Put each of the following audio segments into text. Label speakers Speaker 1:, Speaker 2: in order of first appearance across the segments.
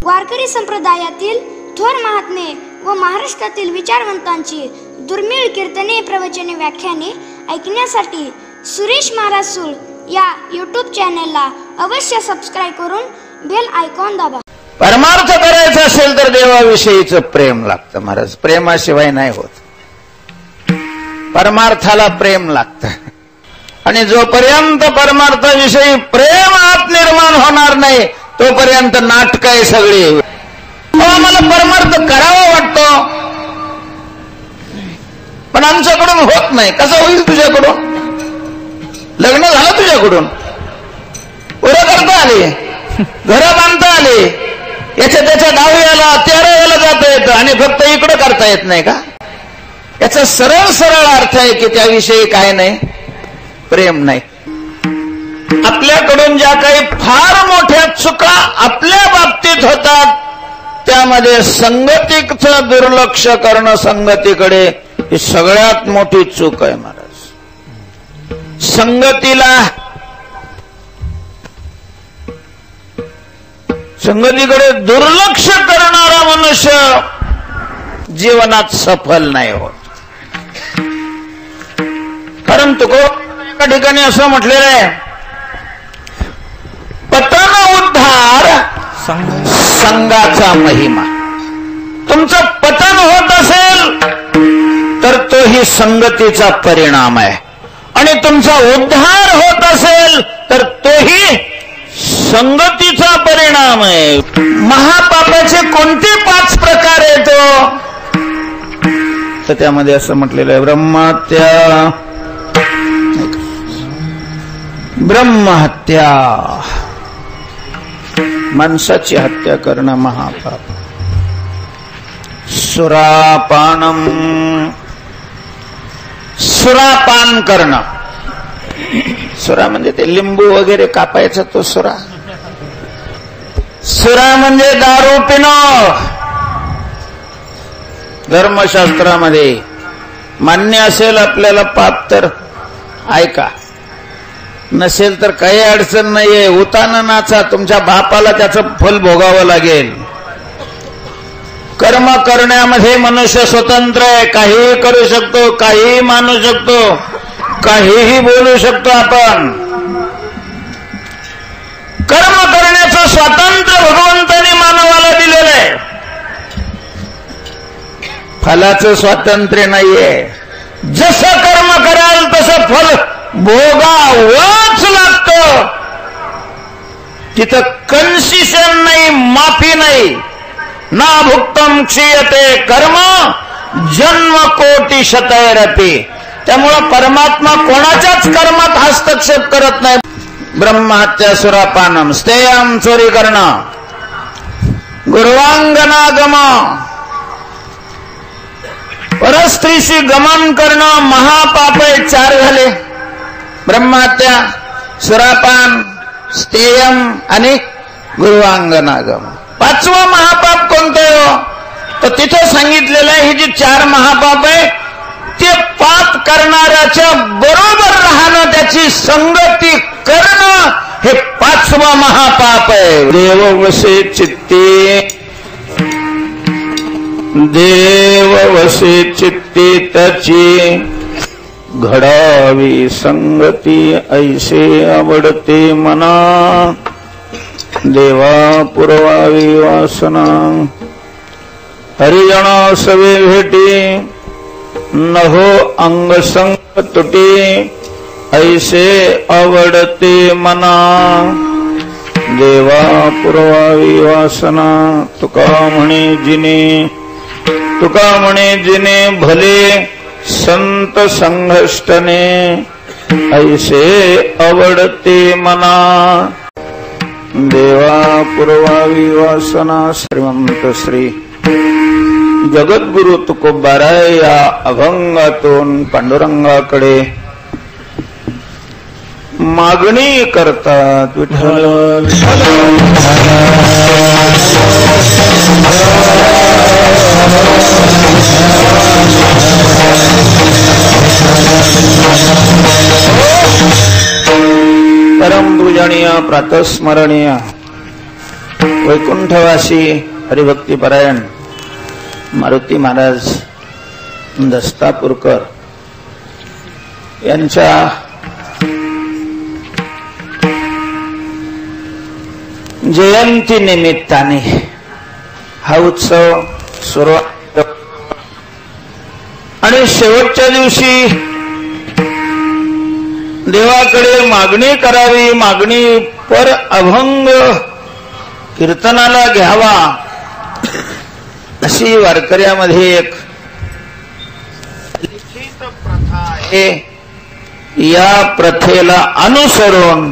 Speaker 1: वारकरी संप्रदायातील थोर महात्मे व महाराष्ट्रातील विचारवंतांची दुर्मिळ कीर्तने, प्रवचने, व्याख्याने ऐकण्यासाठी सुरेश महाराज सूळ या यूट्यूब चॅनलला अवश्य सबस्क्राईब करून बेल आयकॉन दाबा.
Speaker 2: परमार्थ करायचा असेल तर देवाविषयीचं प्रेम लागतं महाराज. प्रेमाशिवाय नाही होत. परमार्थाला प्रेम लागतं. आणि जोपर्यंत परमार्थाविषयी प्रेम आत निर्माण होणार नाही तोपर्यंत नाटक आहे सगळी. आम्हाला परमार्थ करावा वाटतो पण आमच्याकडून होत नाही. कसं होईल तुझ्याकडून? लग्न झालं तुझ्याकडून, पोरं करता आले, घरं बांधता आले, याच्या त्याच्या 10व्याला 13व्याला जाता येतं आणि फक्त इकडं करता येत नाही का? याचा सरळ सरळ अर्थ आहे की त्याविषयी काय नाही, प्रेम नाही. आपल्याकडून ज्या काही फार मोठ्या चुका आपल्या बाबतीत होतात त्यामध्ये संगतीचं दुर्लक्ष करणं, संगतीकडे, ही सगळ्यात मोठी चूक आहे महाराज. संगतीकडे दुर्लक्ष करणारा मनुष्य जीवनात सफल नाही होत. परंतु एका ठिकाणी असं म्हटलेलं आहे, पतन उद्धार संघाचा महिमा. तुमचं पतन होत असेल तर तोही संगतीचा परिणाम आहे आणि तुमचा उद्धार होत असेल तर तोही संगतीचा परिणाम आहे. महापापाचे कोणते 5 प्रकार येतो तर त्यामध्ये असं म्हटलेलं आहे, ब्रह्महत्या, माणसाची हत्या करणं महापाप. सुरापान करणं. सुरा म्हणजे ते लिंबू वगैरे कापायचा तो सुरा. सुरा म्हणजे दारू पिणं. धर्मशास्त्रामध्ये मान्य असेल आपल्याला पाप तर ऐका, नसेल तर काही अडचण नाहीये. उताना नाचा, तुमच्या बापाला त्याचं फल भोगावं लागेल. कर्म करण्यामध्ये मनुष्य स्वतंत्र आहे. काहीही करू शकतो, काहीही मानू शकतो, काहीही बोलू शकतो. आपण कर्म करण्याचं स्वातंत्र्य भगवंताने मानवाला दिलेलं आहे. फलाचं स्वातंत्र्य नाहीये. जसं कर्म कराल तसं फल भोगावंच लागतं. तिथं कन्सेशन नाही, माफी नाही. ना भुक्तम क्षीयते कर्म जन्म कोटी शतैरपि. त्यामुळं परमात्मा कोणाच्याच कर्मात हस्तक्षेप करत नाही. ब्रह्महत्या, सुरापानम, स्थेयम, चोरी करणं, गुरुवांगनागम, परस्त्रीशी गमन करणं महापाप आहे. 4 झाले, ब्रह्महत्या, सुरापान, स्थेयम आणि गुरुवांगनागम. 5वं महापाप कोणतं हो तर तिथे सांगितलेलं आहे, ही जी 4 महापाप आहे ते पाप करणाऱ्याच्या बरोबर राहणं, त्याची संगती करणं, हे 5वं महापाप आहे. देव वसे चित्ते त्याची घडावी संगती, ऐसे आवडते मना. देवा पुरवावी वासना, हरिजन सवे भेटी, नहो अंग संग तुटी, ऐसे आवडते मना. देवा पुरवावी वासना. तुका म्हणे जिने भले संत संघष्टने, ऐसे आवडते मना. देवा पुरवावी वासना. श्रीमंत श्री जगद्गुरु तुकोबाराय या अभंगातून पांडुरंगाकडे मागणी करतात. विठ्ठल परम पूजनीय प्रातस्मरणीय वैकुंठवासी हरिभक्तीपरायण मारुती महाराज दस्तापूरकर यांच्या जयंती निमित्ताने हा उत्सव सुरू आणि शेवटच्या दिवशी देवाकडे मागणी करावी, मागणी पर अभंग कीर्तनाला घ्यावा अशी वारकऱ्यामध्ये एक लिखित प्रथा आहे. या प्रथेला अनुसरून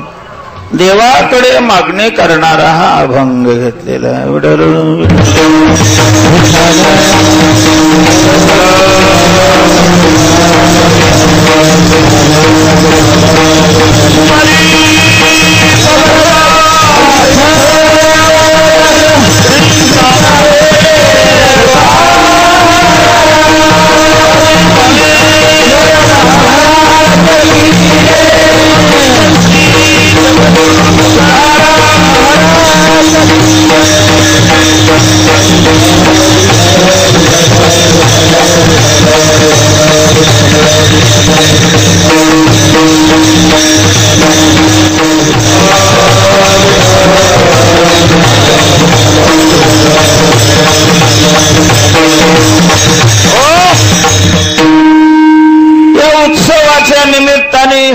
Speaker 2: देवाकडे मागणी करणारा हा अभंग घेतलेला आहे. उत्सवाच्या निमित्ताने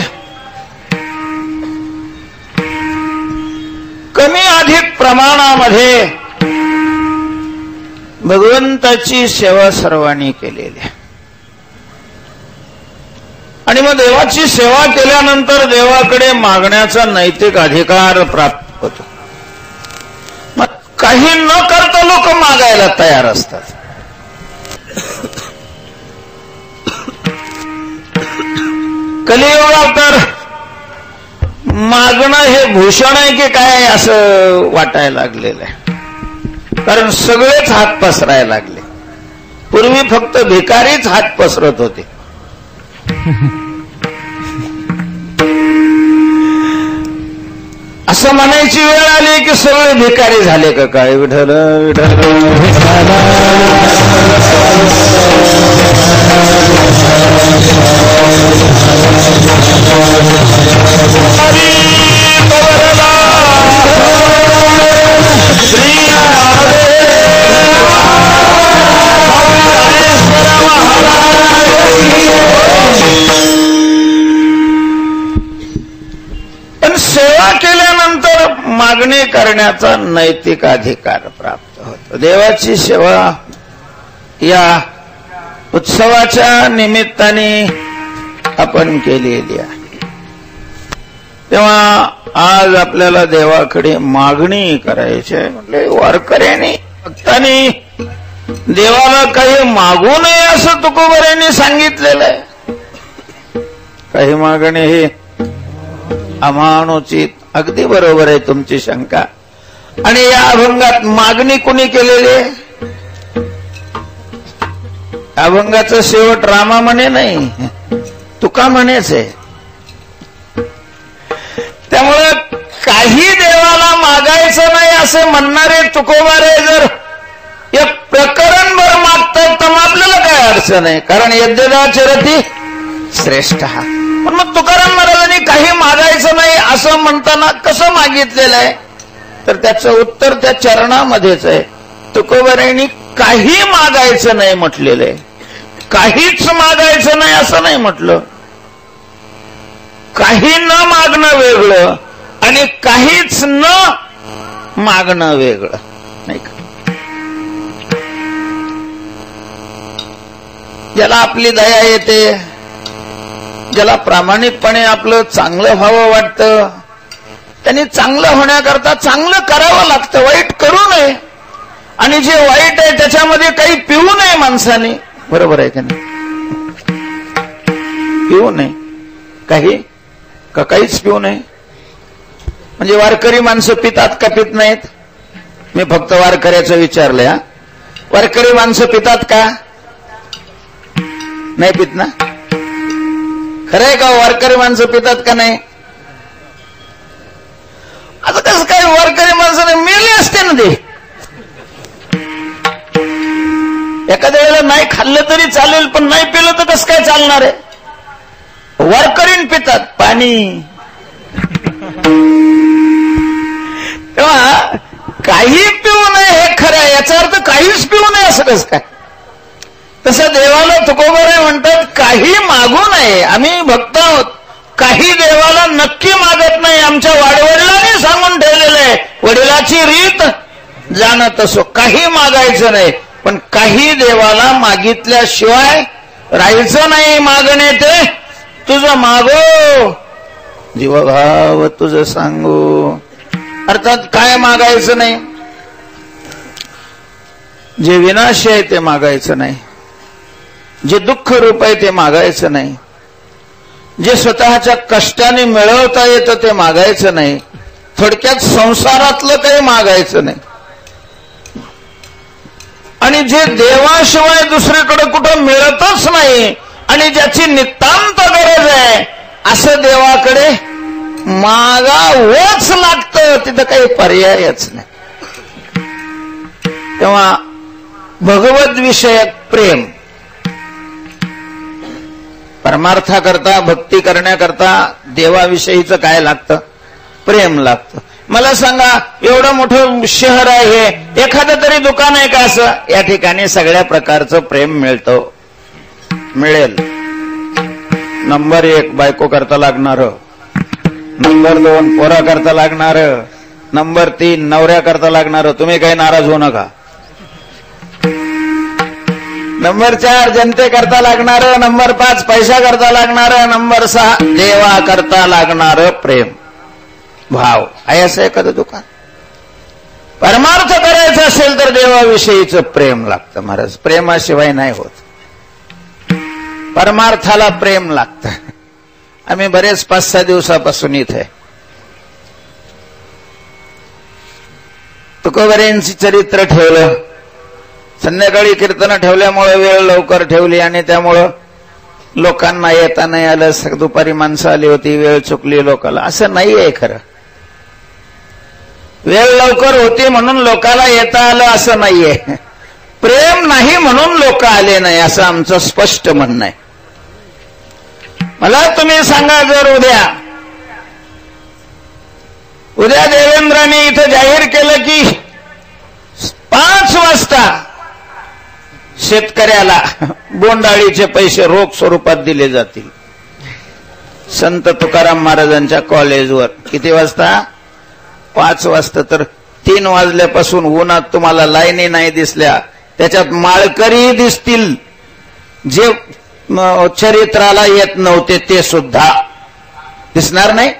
Speaker 2: कमी अधिक प्रमाणामध्ये भगवंताची सेवा सर्वांनी केलेली आहे. आणि मग देवाची सेवा केल्यानंतर देवाकडे मागण्याचा नैतिक अधिकार प्राप्त होतो. मग काही न करता लोक मागायला तयार असतात. कलियुगात तर मागणं हे भूषण आहे की काय असं वाटायला लागलेलं आहे. कारण सगळेच हात पसरायला लागले. पूर्वी फक्त भिकारीच हात पसरत होते. असं म्हणायची वेळ आली की सगळे भिकारी झाले का काय? विठ्ठल विठ्ठल पण सेवा केल्यानंतर मागणी करण्याचा नैतिक अधिकार प्राप्त होतो. देवाची सेवा या उत्सवाच्या निमित्ताने आपण केलेली आहे. तेव्हा आज आपल्याला देवाकडे मागणी करायची आहे. म्हणजे वारकऱ्यांनी भक्तांनी देवाला काही मागू नये असं तुकोबऱ्यांनी सांगितलेलं आहे. काही मागणे हे अमानुचित. अगदी बरोबर आहे तुमची शंका. आणि या अभंगात मागणी कोणी केलेली आहे? अभंगाचं शेवट रामा म्हणे नाही, तुका म्हणेच आहे. त्यामुळे काही देवाला मागायचं नाही असे म्हणणारे तुकोबारे जर एक प्रकरणभर मागतात तर आपल्याला काय अडचण आहे. कारण यद्यदाचरती श्रेष्ठ. पण मग तुकाराम महाराजांनी काही मागायचं नाही असं म्हणताना कसं मागितलेलं आहे? तर त्याचं उत्तर त्या चरणामध्येच आहे. तुकोबारांनी काही मागायचं नाही म्हटलेलं आहे. काहीच मागायचं नाही असं नाही म्हटलं. काही न मागणं वेगळं आणि काहीच न मागणं वेगळं नाही का? ज्याला आपली दया येते, ज्याला प्रामाणिकपणे आपलं चांगलं व्हावं वाटतं, त्यांनी चांगलं होण्याकरता चांगलं करावं लागतं. वाईट करू नये. आणि जे वाईट आहे त्याच्यामध्ये काही पिऊ नये माणसाने. बरोबर आहे का नाही? पिऊ नये काही का काहीच पिऊ नये. म्हणजे वारकरी माणसं पितात का पित नाहीत? मी फक्त वारकऱ्याचं विचारलंय. हा, वारकरी माणसं पितात का नाही पित ना? खरंय का? वारकरी माणसं पितात का नाही? आता कसं काय वारकरी माणसाने मेले असते ना ते. एखाद्या वेळेला नाही खाल्लं तरी चालेल, पण नाही पिलं तर कसं काय चालणार आहे. वारकरीण पितात पाणी. तेव्हा काही पिऊ नये हे खरं आहे, याचा अर्थ काहीच पिऊ नये असं कसं काय. तसं देवाला तुकोबरे म्हणतात काही मागू नये. आम्ही भक्त आहोत, काही देवाला नक्की मागत नाही. आमच्या वाडवडिलांनी सांगून ठेवलेलं आहे, वडिलाची रीत जाणत असो, काही मागायचं नाही. पण काही देवाला मागितल्याशिवाय राहायचं नाही. मागणे ते तुझं मागो, जीवभाव तुझं सांगू. अर्थात काय मागायचं नाही, जे विनाश आहे ते मागायचं नाही, जे दुःख रूप आहे ते मागायचं नाही, जे स्वतःच्या कष्टाने मिळवता येतं ते मागायचं नाही. थोडक्यात संसारातलं काही मागायचं नाही. आणि जे देवाशिवाय दुसरीकडे कुठं मिळतच नाही आणि ज्याची नितांत गरज आहे असं देवाकडे मागावंच लागतं, तिथं काही पर्यायच नाही. तेव्हा भगवत विषयक प्रेम, परमार्थाकरता भक्ती करण्याकरता देवाविषयीचं काय लागतं, प्रेम लागतं. मला सांगा, एवढं मोठं शहर आहे, एखादं तरी दुकान आहे का असं, या ठिकाणी सगळ्या प्रकारचं प्रेम मिळतं, मिळेल. नंबर 1 बायको करता लागणार, नंबर 2 पोरा करता लागणार, नंबर 3 नवऱ्या करता लागणार. तुम्ही काही नाराज होऊ नका. नंबर 4 जनते करता लागणार, नंबर 5 पैसा करता लागणार, नंबर 6 देवा करता लागणार प्रेम भाव. आहे असं एखादं दुकान. परमार्थ करायचं असेल तर देवाविषयीचं प्रेम लागतं महाराज. प्रेमाशिवाय नाही होत. परमार्थाला प्रेम लागतं. आम्ही बरेच 5-6 दिवसापासून इथे तुकोबरेंची चरित्र ठेवलं. संध्याकाळी कीर्तन ठेवल्यामुळे वेळ लवकर ठेवली आणि त्यामुळं लोकांना येता नाही आलं. दुपारी माणसं आली होती, वेळ चुकली लोकांना. असं नाही आहे खरं. वेळ लवकर होती म्हणून लोकाला येता आलं असं नाहीये. प्रेम नाही म्हणून लोक आले नाही असं आमचं स्पष्ट म्हणणं आहे. मला तुम्ही सांगा, जर उद्या देवेंद्रांनी इथं जाहीर केलं की 5 वाजता शेतकऱ्याला बोंडाळीचे पैसे रोख स्वरूपात दिले जातील संत तुकाराम महाराजांच्या कॉलेजवर. किती वाजता? 5 वाजता. तर 3 वाजल्यापासून उन्हात तुम्हाला लाईनी नाही दिसल्या, त्याच्यात माळकरी दिसतील, जे चरित्राला येत नव्हते ते सुद्धा दिसणार नाही.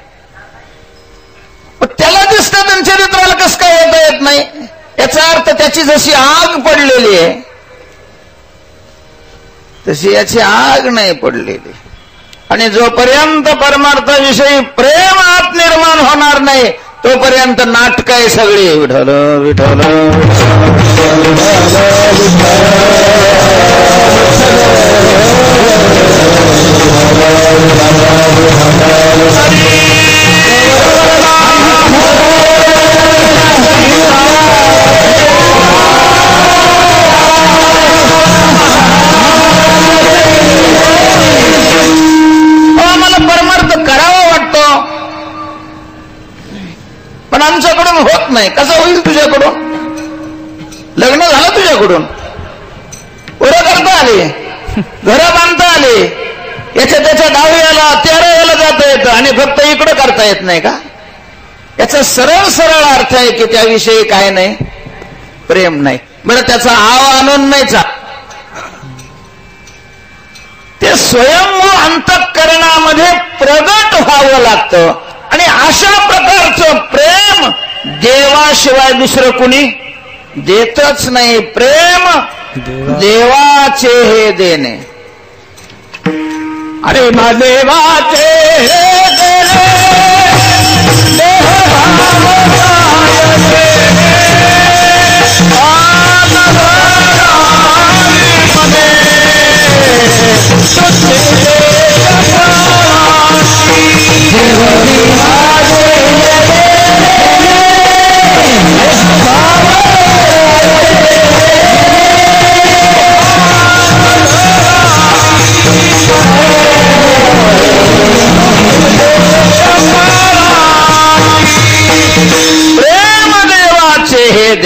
Speaker 2: त्याला दिसतात आणि चरित्राला कसं काय येता येत नाही. याचा अर्थ त्याची जशी आग पडलेली आहे तशी याची आग नाही पडलेली. आणि जोपर्यंत परमार्थाविषयी प्रेम आत निर्माण होणार नाही तोपर्यंत नाटक आहे सगळी. विठ्ठल विठ्ठल मला परमार्थ करावा वाटतो पण आमच्याकडून होत नाही. कसं होईल तुझ्याकडून? लग्न झालं तुझ्याकडून, पोरं करता आले, घरं बांधता आले, याच्या त्याच्या 10व्याला 13व्याला जाता येतं आणि फक्त इकडं करता येत नाही का? याचा सरळ सरळ अर्थ आहे की त्याविषयी काय नाही, प्रेम नाही. बरं, त्याचा आव आणून नाहीचा, ते स्वयंभू अंतःकरणामध्ये प्रगट व्हावं लागतं. आणि अशा प्रकारचं प्रेम देवाशिवाय दुसरं कुणी देतच नाही. प्रेम देवाचे हे देणे. अरे देवाचे हे देणे,
Speaker 3: देवा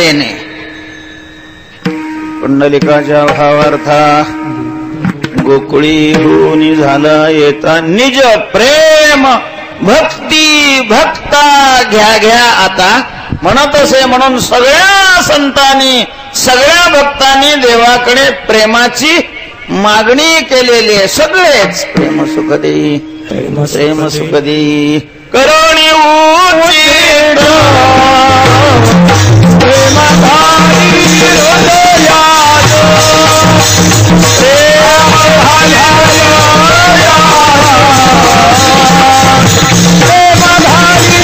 Speaker 2: येणे. पुंडलिकाच्या भावार्था गोकुळी होऊन झाला येता निज प्रेम भक्ती भक्ता घ्या घ्या आता म्हणत असे. म्हणून सगळ्या संतांनी सगळ्या भक्तांनी देवाकडे प्रेमाची मागणी केलेली आहे. सगळेच प्रेम सुख देई प्रेम सुख देई करुणी उचित प्रेमधारी हृदयात प्रेम प्रेमधारी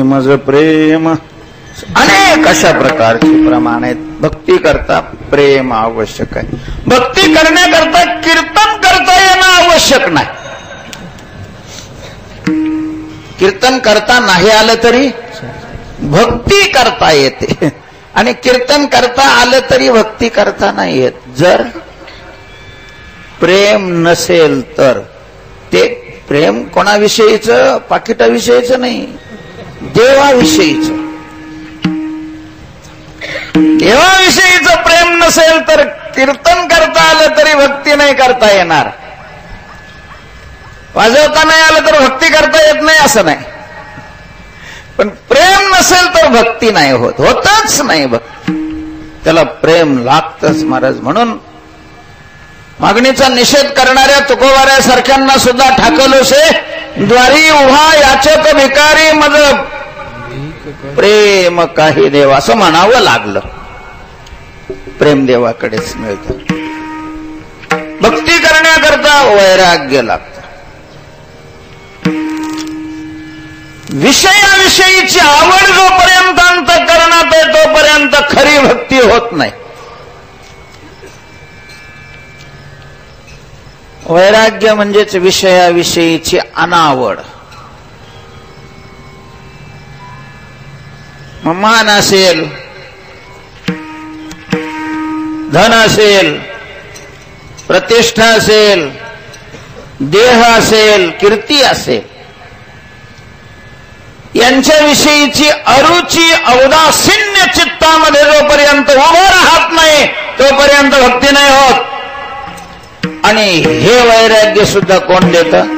Speaker 2: मज प्रेम. अनेक अशा प्रकारची प्रमाण आहेत. भक्ती करता प्रेम आवश्यक आहे. भक्ती करण्याकरता कीर्तन करता येणं आवश्यक नाही. कीर्तन करता नाही आलं तरी भक्ती करता येते आणि कीर्तन करता आलं तरी भक्ती करता नाही येत. जर प्रेम नसेल तर ते प्रेम कोणाविषयीचं पाकिटाविषयीचं नाही, देवाविषयीच. देवाविषयीचं प्रेम नसेल तर कीर्तन करता आलं तरी भक्ती नाही करता येणार. वाजवता नाही आलं तर भक्ती करता येत नाही असं नाही, पण प्रेम नसेल तर भक्ती नाही होत, होतच नाही भक्ती. त्याला प्रेम लागतच महाराज. म्हणून मागणीचा निषेध करणाऱ्या तुकोबाऱ्यासारख्यांना सुद्धा ठाकलोसे द्वारी उभा याचक भिकारी मज प्रेम काही देव असं म्हणावं लागलं. प्रेम देवाकडेच मिळतं. भक्ती करण्याकरता वैराग्य लागतं. विषयाविषयीची आवड जोपर्यंत अंतःकरणात आहे तोपर्यंत खरी भक्ती होत नाही. वैराग्य म्हणजेच विषयाविषयीची अनावड. मान असेल, धन असेल, प्रतिष्ठा असेल, देह असेल, कीर्ती असेल, यांच्याविषयीची अरुची औदासीन्य चित्तामध्ये जोपर्यंत उभं राहत नाही तोपर्यंत भक्ती नाही होत. आणि हे वैराग्य सुद्धा कोण देतं?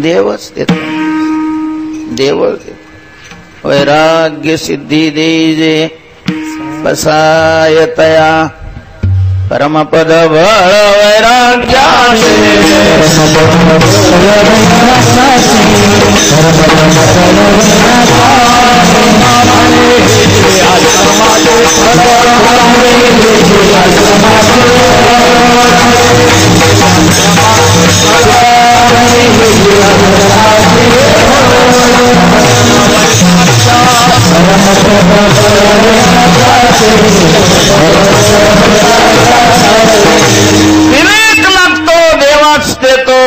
Speaker 2: देवच देत. देवच देत. वैराग्य सिद्धी देजे बसायतया परमपद बळ वैराग्याचे विवेक लागतो, देवाच देतो.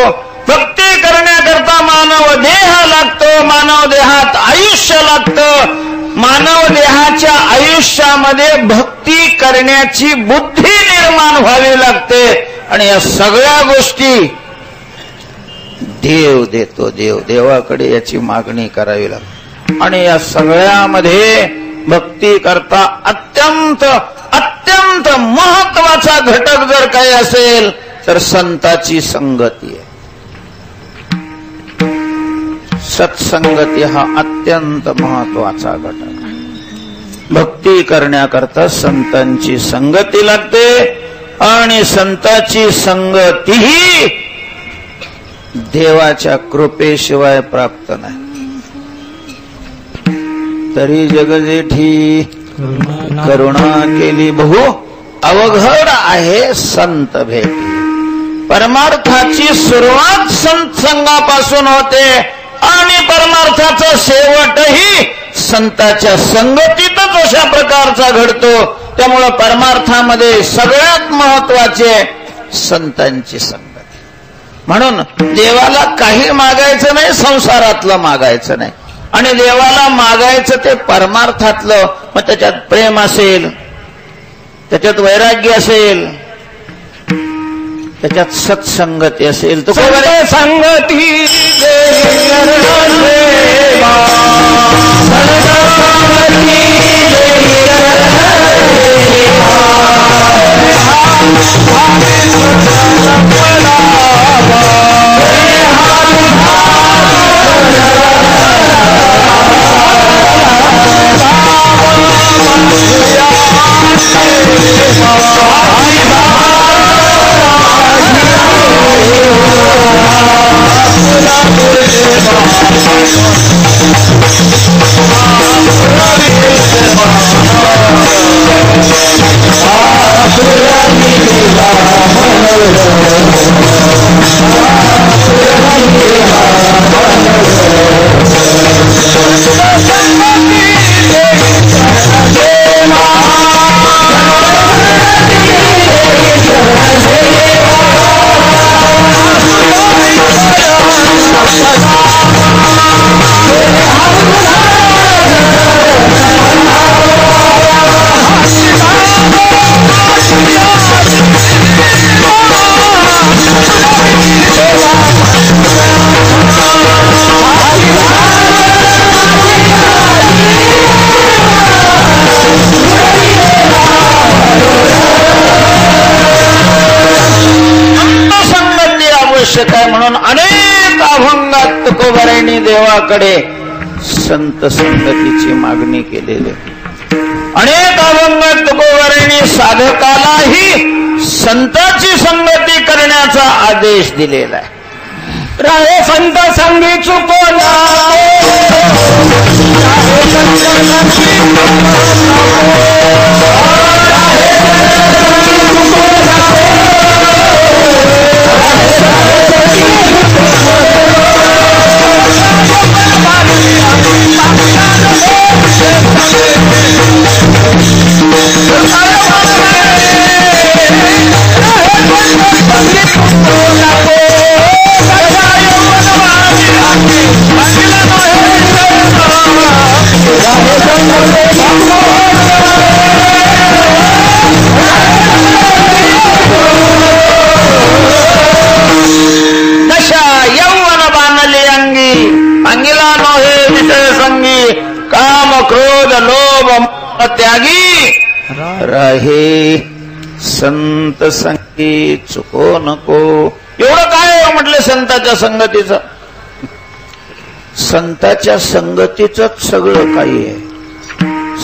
Speaker 2: भक्ती करण्याकरता मानव देह लागतो, मानव देहात आयुष्य लागतं. मानव देहाच्या आयुष्यामध्ये भक्ती करण्याची बुद्धी निर्माण व्हावी लागते. आणि या सगळ्या गोष्टी देव देतो. देवाकडे याची मागणी करावी लागते. आणि या सगळ्यामध्ये भक्ती करता अत्यंत अत्यंत महत्वाचा घटक जर काही असेल तर संताची संगती आहे. सत्संगती हा अत्यंत महत्वाचा घटक आहे. भक्ती करण्याकरता संतांची संगती लागते आणि संतांची संगतीही देवाच्या कृपेशिवाय प्राप्त नाही. तरी जगजेठी करुणा केली बहु अवघड आहे संत भेटी. परमार्थाची सुरुवात संत संघापासून होते आणि परमार्थाचा शेवटही संतांच्या संगतीतच अशा प्रकारचा घडतो. त्यामुळे परमार्थामध्ये सगळ्यात महत्वाचे संतांची संगती. म्हणून देवाला काही मागायचं नाही, संसारातलं मागायचं नाही. आणि देवाला मागायचं ते परमार्थातलं. मग त्याच्यात प्रेम असेल, त्याच्यात वैराग्य असेल, त्याच्यात सत्संगती असेल. तो संगती काय म्हणून अनेक अभंगात तुकोबारायांनी देवाकडे संत संगतीची मागणी केलेली. अनेक अभंगात तुकोबारायांनी साधकालाही संतांची संगती करण्याचा आदेश दिलेला आहे. राहे संत संगी चुकोला त्यागी राहे संत संगी चुको नको. एवढं काय म्हटलं संतांच्या संगतीचं? संतांच्या संगतीच सगळं काही आहे.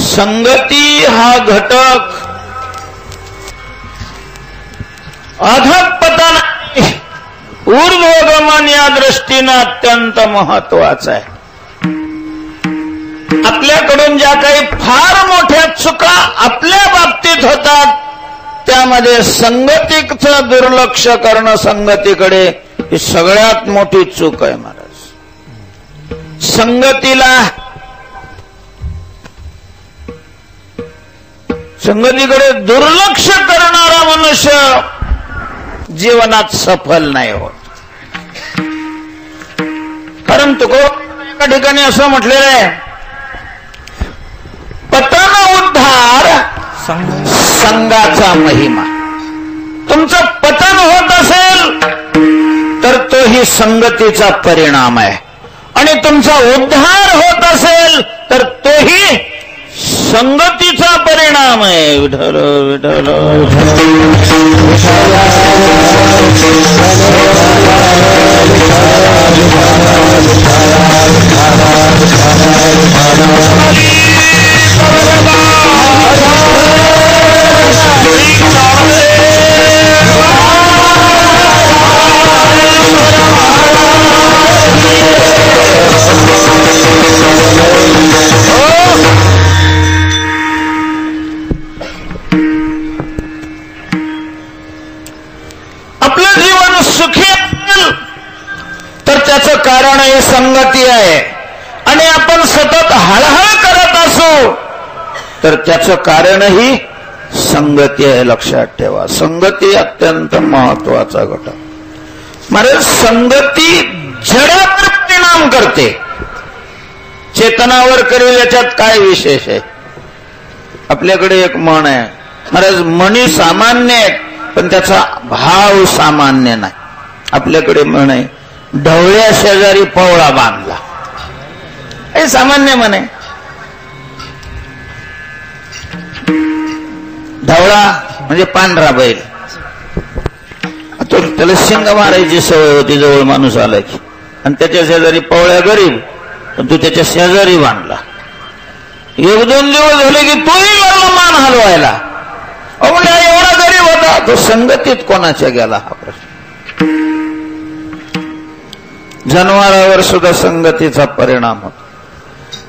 Speaker 2: संगती हा घटक अधःपतन ऊर्ध्वगमन या दृष्टीनं अत्यंत महत्वाचा आहे. आपल्याकडून ज्या काही फार मोठ्या चुका आपल्या बाबतीत होतात त्यामध्ये संगतीचं दुर्लक्ष करणं संगतीकडे ही सगळ्यात मोठी चूक आहे महाराज. संगतीकडे दुर्लक्ष करणारा मनुष्य जीवनात सफल नाही होत. कारण तुकोबारायांनी एका ठिकाणी असं म्हटलेलं आहे, पतन उद्धार संघाचा महिमा. तुमचं पतन होत असेल तर तोही संगतीचा परिणाम आहे आणि तुमचा उद्धार होत असेल तर तोही संगतीचा परिणाम आहे. विठ्ठल विठ्ठल विठ्ठल कारण ही संगती आहे आणि आपण सतत हळहळ करत असू तर त्याचं कारणही संगती आहे. लक्षात ठेवा, संगती अत्यंत महत्वाचा घटक. महाराज, संगती जडावर परिणाम करते, चेतनावर करेल याच्यात काय विशेष आहे? आपल्याकडे एक म्हण आहे महाराज, म्हणी सामान्य आहेत पण त्याचा भाव सामान्य नाही. आपल्याकडे म्हण आहे, ढवळ्या शेजारी पवळा बांधला, हे सामान्य म्हण आहे. ढवळा म्हणजे पांढरा बैल, त्याला शिंग मारायची सवय होती जवळ माणूस आला की, आणि त्याच्या शेजारी पवळ्या गरीब, पण तू त्याच्या शेजारी बांधला. 1-2 दिवस झाले की तोही लागला मान हलवायला. म्हणजे एवढा गरीब होता, तो संगतीत कोणाच्या गेला हा प्रश्न. जनावरावर सुद्धा संगतीचा परिणाम होतो.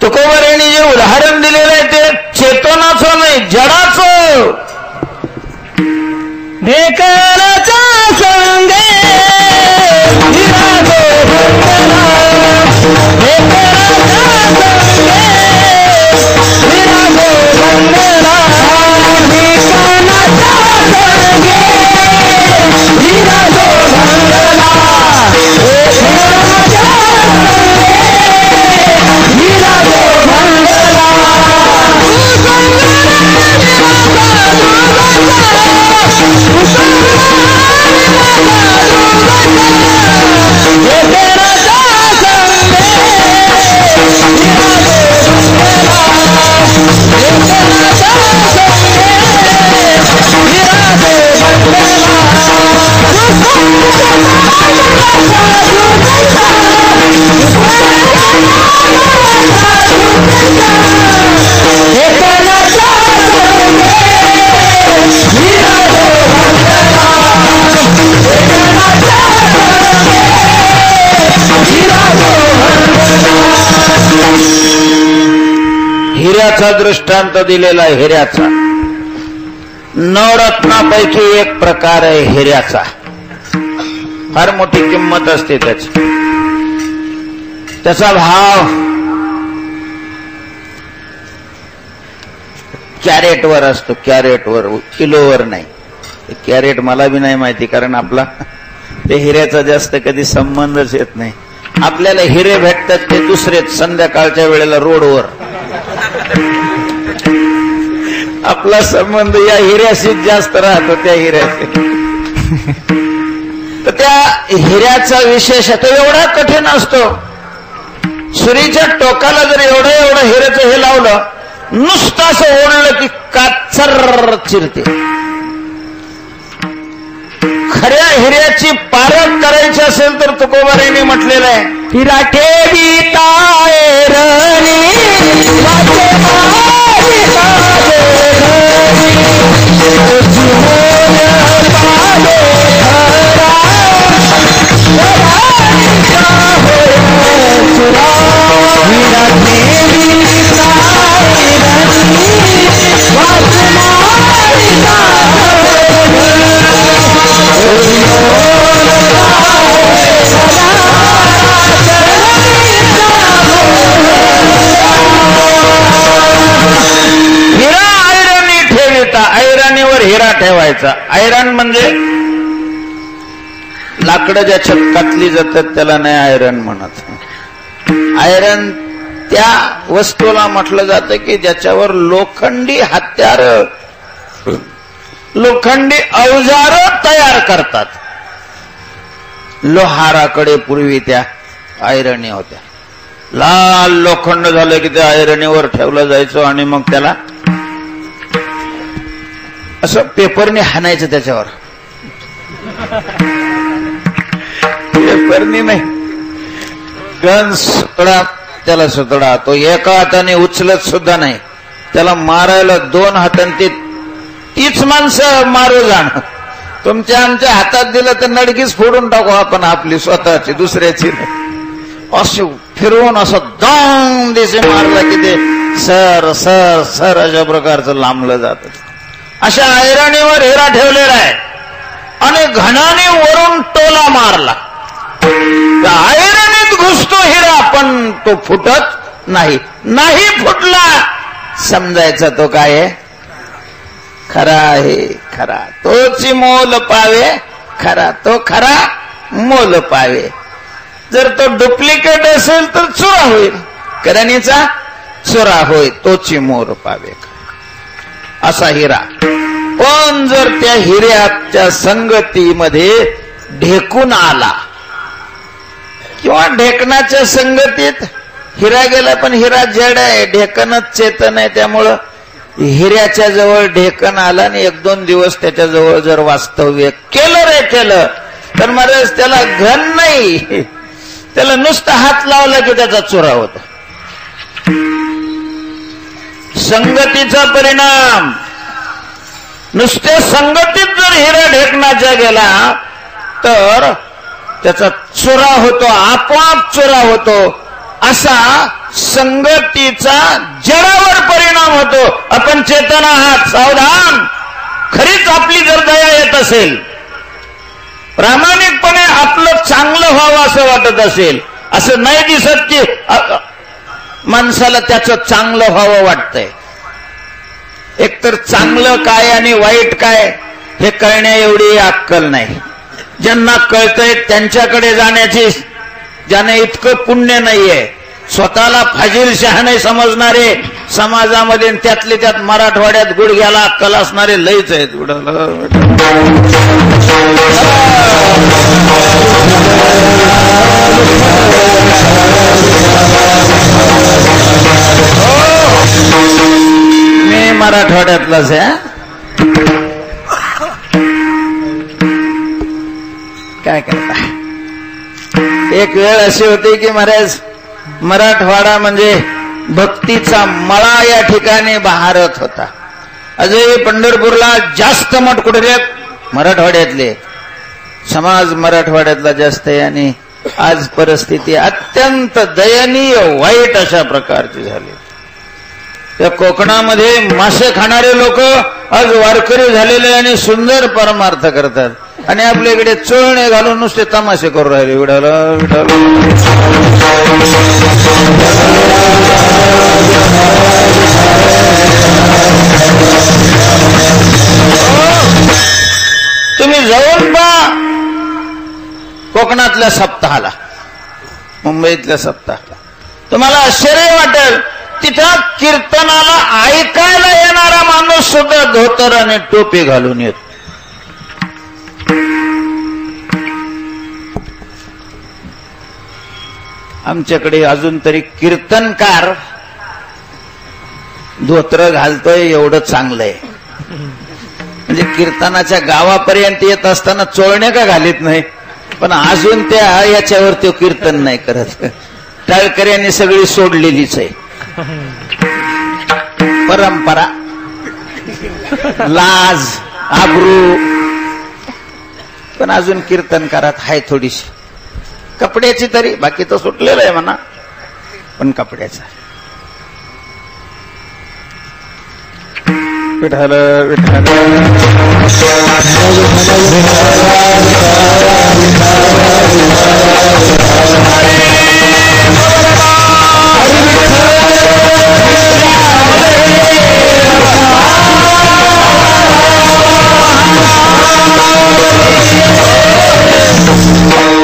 Speaker 2: तुकोबारायांनी जे उदाहरण दिलेलं आहे ते चेतनाचं नाही, जडाचं.
Speaker 3: ढेकळाचा संगे
Speaker 2: हिऱ्याचा दृष्टांत दिलेला आहे. हिऱ्याचा नवरत्नापैकी एक प्रकार आहे हिऱ्याचा. फार मोठी किंमत असते त्याची. त्याचा भाव कॅरेटवर असतो, कॅरेटवर, किलोवर नाही. कॅरेट मला बी नाही माहिती, कारण आपला ते हिऱ्याचा जास्त कधी संबंधच येत नाही. आपल्याला हिरे भेटतात ते दुसरेच, संध्याकाळच्या वेळेला रोडवर. आपला संबंध या हिऱ्याशीच जास्त राहतो, त्या हिऱ्याशी. तर त्या हिऱ्याचा विशेष तो एवढा कठीण असतो. सुरीच्या टोकाला जर एवढं हिऱ्याचं हे लावलं, नुसतं असं ओढलं की काचर चिरते. खऱ्या हिऱ्याची पारख करायची असेल तर तुकोबारायांनी म्हटलेलं आहे,
Speaker 3: हिरा ठेविता एरणी वाचे मारी साजे घरी जीवन पाले खरा वराणीचा होय सुरा. हिरा ठेविता एरणी वाचे मारी
Speaker 2: ऐरणीवर हिरा ठेवायचा. ऐरण म्हणजे लाकडं ज्याच्यात कातली जातात त्याला नाही ऐरण म्हणत. ऐरण त्या वस्तूला म्हटलं जातं की ज्याच्यावर लोखंडी हत्यार, लोखंडी अवजार तयार करतात. लोहाराकडे पूर्वी त्या ऐरणी होत्या. लाल लोखंड झालं की त्या ऐरणीवर ठेवलं जायचं आणि मग त्याला असं पेपरने हाणायचं त्याच्यावर. पेपरने नाही, गण सुतडा, त्याला सुतडा. तो एका हाताने उचलत सुद्धा नाही, त्याला मारायला 2 हातांनी तीच माणसं मारू जाणं. तुमच्या आमच्या हातात दिलं तर नडगीच फोडून टाकू आपण, आपली स्वतःची, दुसऱ्याची नाही. असं फिरवून असं दम दिसे मारला की ते सर सर सर अशा प्रकारचं लांबलं जात. अशा ऐरणीवर हिरा ठेवलेला आहे आणि घणाने वरून टोला मारला, त्या ऐरणीत हिरा, पण तो फुटत नाही. नाही फुटला समजायचा तो काय आहे? खरा आहे. खरा तोची मोल पावे खरा, तो खरा मोल पावे. जर तो डुप्लिकेट असेल तर चोरा होईल, करणीचा चोरा होय, तोची मोल पावे असा हिरा. पण जर त्या हिऱ्याच्या संगतीमध्ये ढेकून आला किंवा ढेकणाच्या संगतीत हिरा गेला, पण हिरा जड आहे, ढेकणच चेतन आहे, त्यामुळं हिऱ्याच्या जवळ ढेकण आला आणि 1-2 दिवस त्याच्या जवळ जर वास्तव्य केलं रे केलं तर महाराज त्याला घन नाही, त्याला नुसतं हात लावला की त्याचा चुरा होता. संगतीचा परिणाम. नुसत्या संगतीत जर हिरा ढेकणाच्या गेला तर त्याचा चुरा होतो, आपोआप चुरा होतो. असा संगतीचा जडावर परिणाम होतो. आपण चेतन आहात, सावधान. खरीच आपली जर दया येत असेल, प्रामाणिकपणे आपलं चांगलं व्हावं असं वाटत असेल, असं नाही दिसत की माणसाला त्याचं चांगलं व्हावं वाटतंय. एकतर चांगलं काय आणि वाईट काय हे कळण्या एवढी अक्कल नाही. ज्यांना कळतंय त्यांच्याकडे जाण्याची, ज्याने इतकं पुण्य नाहीये, स्वतःला फाजील शहाणे समजणारे समाजामध्ये, त्यातले त्यात मराठवाड्यात गुडघ्याला अक्कल असणारे लईच आहेत. मी मराठवाड्यातलाच आहे. काय करता, एक वेळ अशी होती की महाराज मराठवाडा म्हणजे भक्तीचा मळा या ठिकाणी बहारत होता. अजूनही पंढरपूरला जास्त मठ कुठले? मराठवाड्यातले. समाज मराठवाड्यातला जास्त आहे आणि आज परिस्थिती अत्यंत दयनीय वाईट अशा प्रकारची झाली. त्या कोकणामध्ये मासे खाणारे लोक आज वारकरी झालेले आणि सुंदर परमार्थ करतात आणि आपल्याकडे चोळणे घालून नुसते तमाशे करू राहिले. विठाला विठाला. तुम्ही जाऊन पहा कोकणातल्या सप्ताहाला, मुंबईतल्या सप्ताहाला, तुम्हाला आश्चर्य वाटेल. तिथं कीर्तनाला ऐकायला येणारा माणूस सुद्धा धोतर आणि टोपी घालून येतो. आमच्याकडे अजून तरी कीर्तनकार धोतर घालतोय एवढं चांगलं आहे. म्हणजे कीर्तनाच्या गावापर्यंत येत असताना चोळणे का घालीत नाही, पण अजून त्या याच्यावर तो कीर्तन नाही करत. टाळकऱ्यांनी सगळी सोडलेलीच आहे परंपरा, लाज, आबरू. पण अजून कीर्तनकारात आहे थोडीशी कपड्याची तरी, बाकी तर सुटलेलं आहे म्हणा, पण कपड्याचा. विठाल विठाल.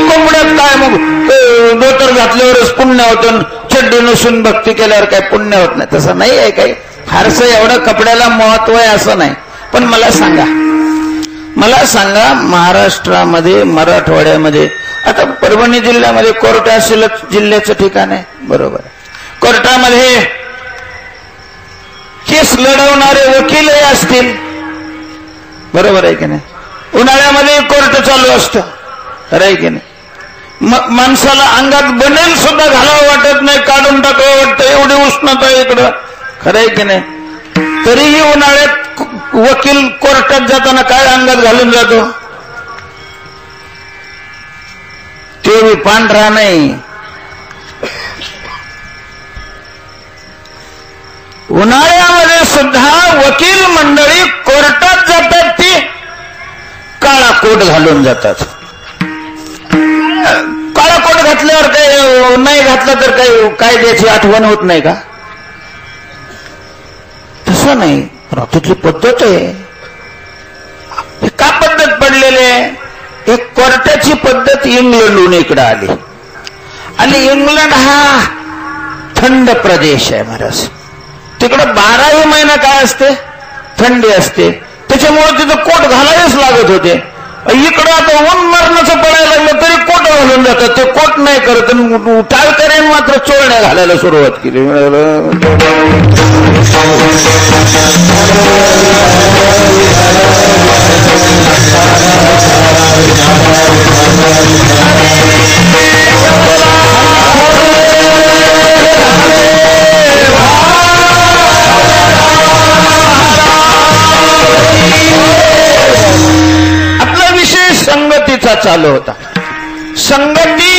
Speaker 2: कोंबड्यात काय मग धोतर घातल्यावरच पुण्य होतं, चड्डी नसून भक्ती केल्यावर काय पुण्य होत नाही, तसं नाही आहे. काही फारसं एवढं कपड्याला महत्व आहे असं नाही. पण मला सांगा महाराष्ट्रामध्ये, मराठवाड्यामध्ये, आता परभणी जिल्ह्यामध्ये कोर्ट असेल जिल्ह्याचं ठिकाण आहे, बरोबर. कोर्टामध्ये केस लढवणारे वकीलही असतील, बरोबर आहे की नाही. उन्हाळ्यामध्ये कोर्ट चालू असतं, खरं आहे की नाही. माणसाला अंगात बनेल सुद्धा घालावं वाटत नाही, काढून टाकावं वाटतं, एवढी उष्णता आहे इकडं, खरं आहे की नाही. तरीही उन्हाळ्यात वकील कोर्टात जाताना काय अंगात घालून जातो? ते पांढरा नाही. उन्हाळ्यामध्ये सुद्धा वकील मंडळी कोर्टात जातात, ती काळा कोट घालून जातात. काळा कोट घातल्यावर काही नाही घातलं तर काही कायद्याची आठवण होत नाही का? तसं नाही, तिथली पद्धत आहे. हे का पद्धत पडलेली आहे? एक कोर्टाची पद्धत इंग्लंडहून इकडे आली. आणि इंग्लंड हा थंड प्रदेश आहे महाराज. तिकडे 12ही महिना काय असते? थंडी असते. त्याच्यामुळे तिथं कोट घालावेच लागत होते. इकडे आता ऊन मरणाचं पडायला लागलं तरी कोट घालून जातात. ते कोट नाही करत. टाळकऱ्यांनी मात्र चोळण्या घालायला सुरुवात केली. संगतीचा चालू होता. संगती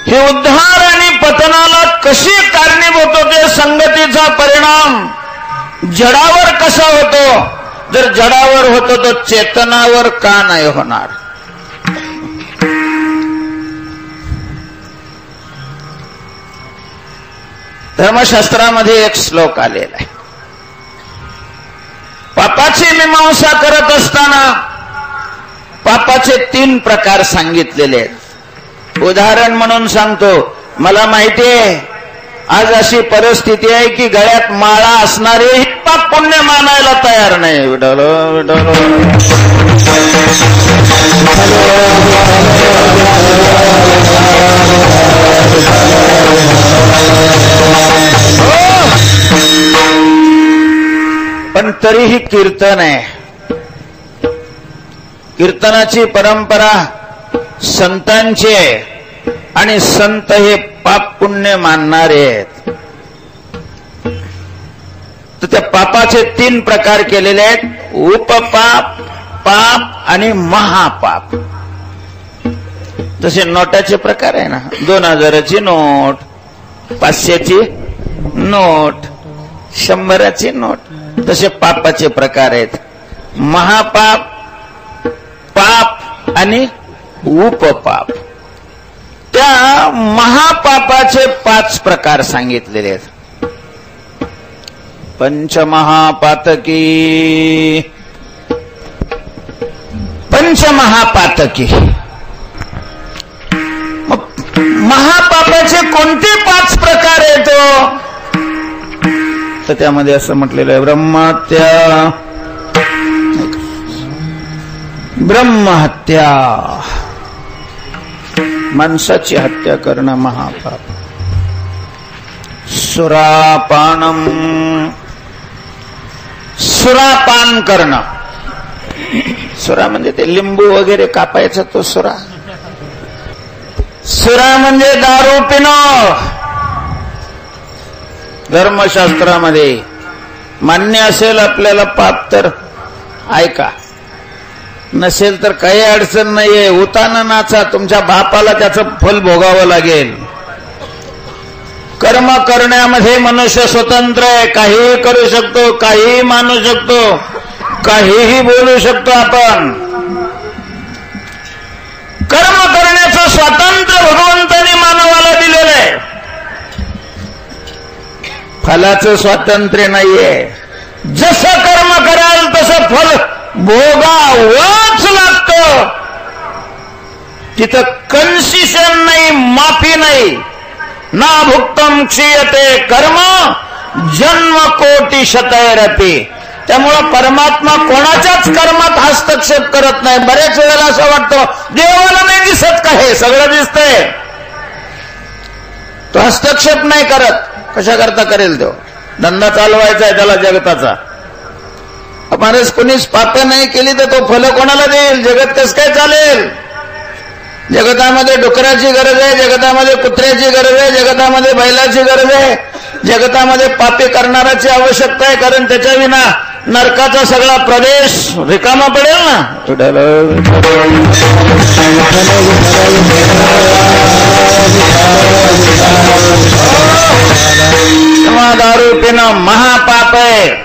Speaker 2: हे उद्धार आणि पतनाला कशी कारणीभूत होते? संगतीचा परिणाम जडावर कसा होतो? जर जडावर होतो तर चेतनावर का नाही होणार? धर्मशास्त्रामध्ये एक श्लोक आलेला आहे. पापाची मीमांसा करत असताना पापाचे 3 प्रकार सांगितलेले आहेत. उदाहरण म्हणून सांगतो. मला माहिती आहे आज अशी परिस्थिती आहे की गळ्यात माळा असणारे पाप पुण्य मानायला तयार नाही. विठ्ठल पण तरीही कीर्तन आहे. कीर्तनाची परंपरा संतांची आहे आणि संत हे पाप पुण्य मानणारे आहेत. तर त्या पापाचे 3 प्रकार केलेले आहेत. उपपाप, पाप आणि महापाप. जसे नोटाचे प्रकार आहे ना, 2000ची नोट, 500ची नोट, 100ची नोट, तसे पापाचे प्रकार आहेत. महापाप, पाप आणि उपपाप. त्या महापापाचे 5 प्रकार सांगितलेले आहेत. पंचमहापातकी. पंचमहापातकी महापापाचे कोणते 5 प्रकार आहेत? तर त्यामध्ये असं म्हटलेलं आहे. ब्रह्महत्या, ब्रह्महत्या, माणसाची हत्या करणं महापाप. सुरापानम, सुरापान करणं. सुरा म्हणजे ते लिंबू वगैरे कापायचा तो सुरा. सुरा म्हणजे दारू पिणं. धर्मशास्त्रामध्ये मान्य असेल आपल्याला पाप तर ऐका, नसेल तर काही अडचण नाहीये. उताना नाचा, तुमच्या बापाला त्याचं फल भोगावं लागेल. कर्म करण्यामध्ये मनुष्य स्वतंत्र आहे. काहीही करू शकतो, काहीही मानू शकतो, काहीही बोलू शकतो. आपण कर्म करण्याचं स्वातंत्र्य भगवंताने मानवाला दिलेलं आहे. फलाचं स्वातंत्र्य नाहीये. जसं कर्म कराल तसं फल भोगावंच लागतं. तिथं कन्सेशन नाही, माफी नाही. ना भुक्तम क्षीयते कर्म जन्म कोटी शतैरपि. त्यामुळं परमात्मा कोणाच्याच कर्मात हस्तक्षेप करत नाही. बऱ्याच वेळेला असं वाटतं देवाला नाही दिसत का? हे सगळं दिसतंय. तो हस्तक्षेप नाही करत. कशा करता करेल? तो धंदा चालवायचा आहे त्याला जगताचा. महाराज कोणीच पाप नाही केली तर तो फल कोणाला देईल? जगत कस काय चालेल? जगतामध्ये डुकराची गरज आहे, जगतामध्ये कुत्र्याची गरज आहे, जगतामध्ये बैलाची गरज आहे, जगतामध्ये पापी करणाराची आवश्यकता आहे. कारण त्याच्या विना नरकाचा सगळा प्रदेश रिकामा पडेल ना. तेव्हा दारू पिणं महापाप आहे.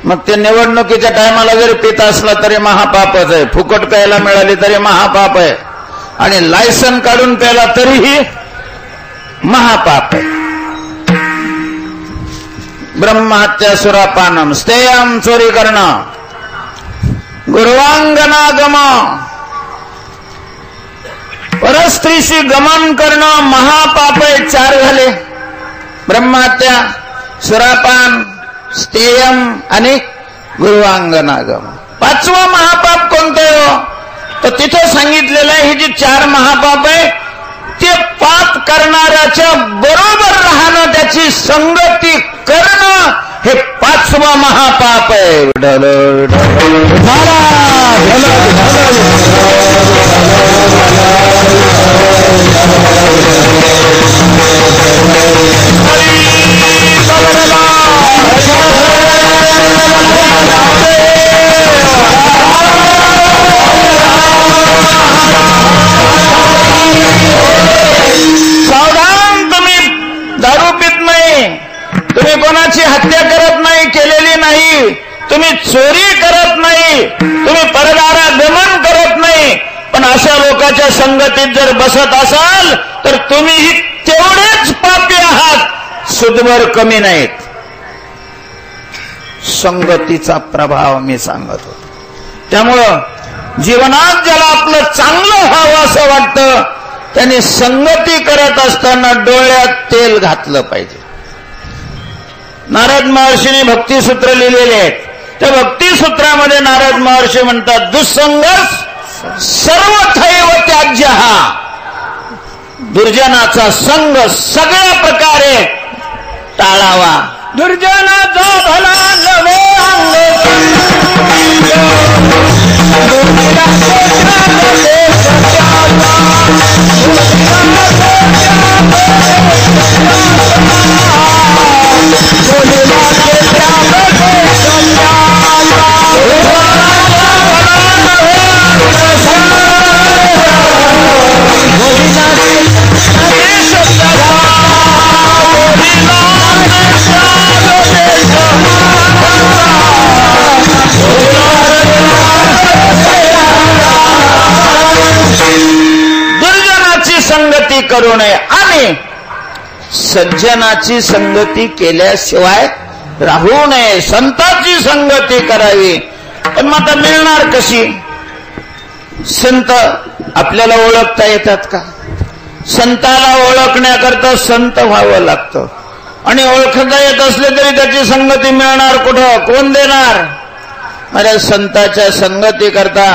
Speaker 2: मग ते निवडणुकीच्या टायमाला जरी पित असला तरी महापापच आहे. फुकट प्यायला मिळाली तरी महापाप आहे. आणि लायसन काढून प्याला तरीही महापाप आहे. ब्रह्महत्या सुरापानम स्तेयम चोरी करणं गुरुवांगनागम परस्त्रीशी गमन करणं महापाप आहे. 4 झाले. ब्रह्महत्या सुरापान स्तेयम आणि गुरुवांगनागम. 5वं महापाप कोणतं हो? तर तिथं सांगितलेलं आहे हे जे 4 महापाप आहे ते पाप करणाऱ्याच्या बरोबर राहणं त्याची संगती करणं हे 5वं महापाप आहे. सावधान, तुम्ही दारू पित नाही, तुम्ही कोणाची हत्या करत नाही, केलेली नाही, तुम्ही चोरी करत नाही, तुम्ही परदारा गमन करत नाही, पण अशा लोकांच्या संगतीत जर बसत असाल तर तुम्हीही तेवढेच पापी आहात, सुदभर कमी नाहीत. संगतीचा प्रभाव मी सांगत होतो. त्यामुळं जीवनात ज्याला आपलं चांगलं व्हावं असं वाटतं त्यांनी संगती करत असताना डोळ्यात तेल घातलं पाहिजे. नारद महर्षीने भक्तिसूत्र लिहिलेले आहेत. त्या भक्तिसूत्रामध्ये नारद महर्षी म्हणतात दुःसंगस सर्वथैव त्याज्यः. दुर्जनाचा संग सगळ्या प्रकारे टाळावा. दुर्जनाचा भला नवे संगती करू नये आणि सज्जनाची संगती केल्याशिवाय राहू नये. संतांची संगती करावी. पण मग आता मिळणार कशी? संत आपल्याला ओळखता येतात का? संताला ओळखण्याकरता संत व्हावं लागतं आणि ओळखता येत असले तरी त्याची संगती मिळणार कुठं? कोण देणार? अरे संताच्या संगती करता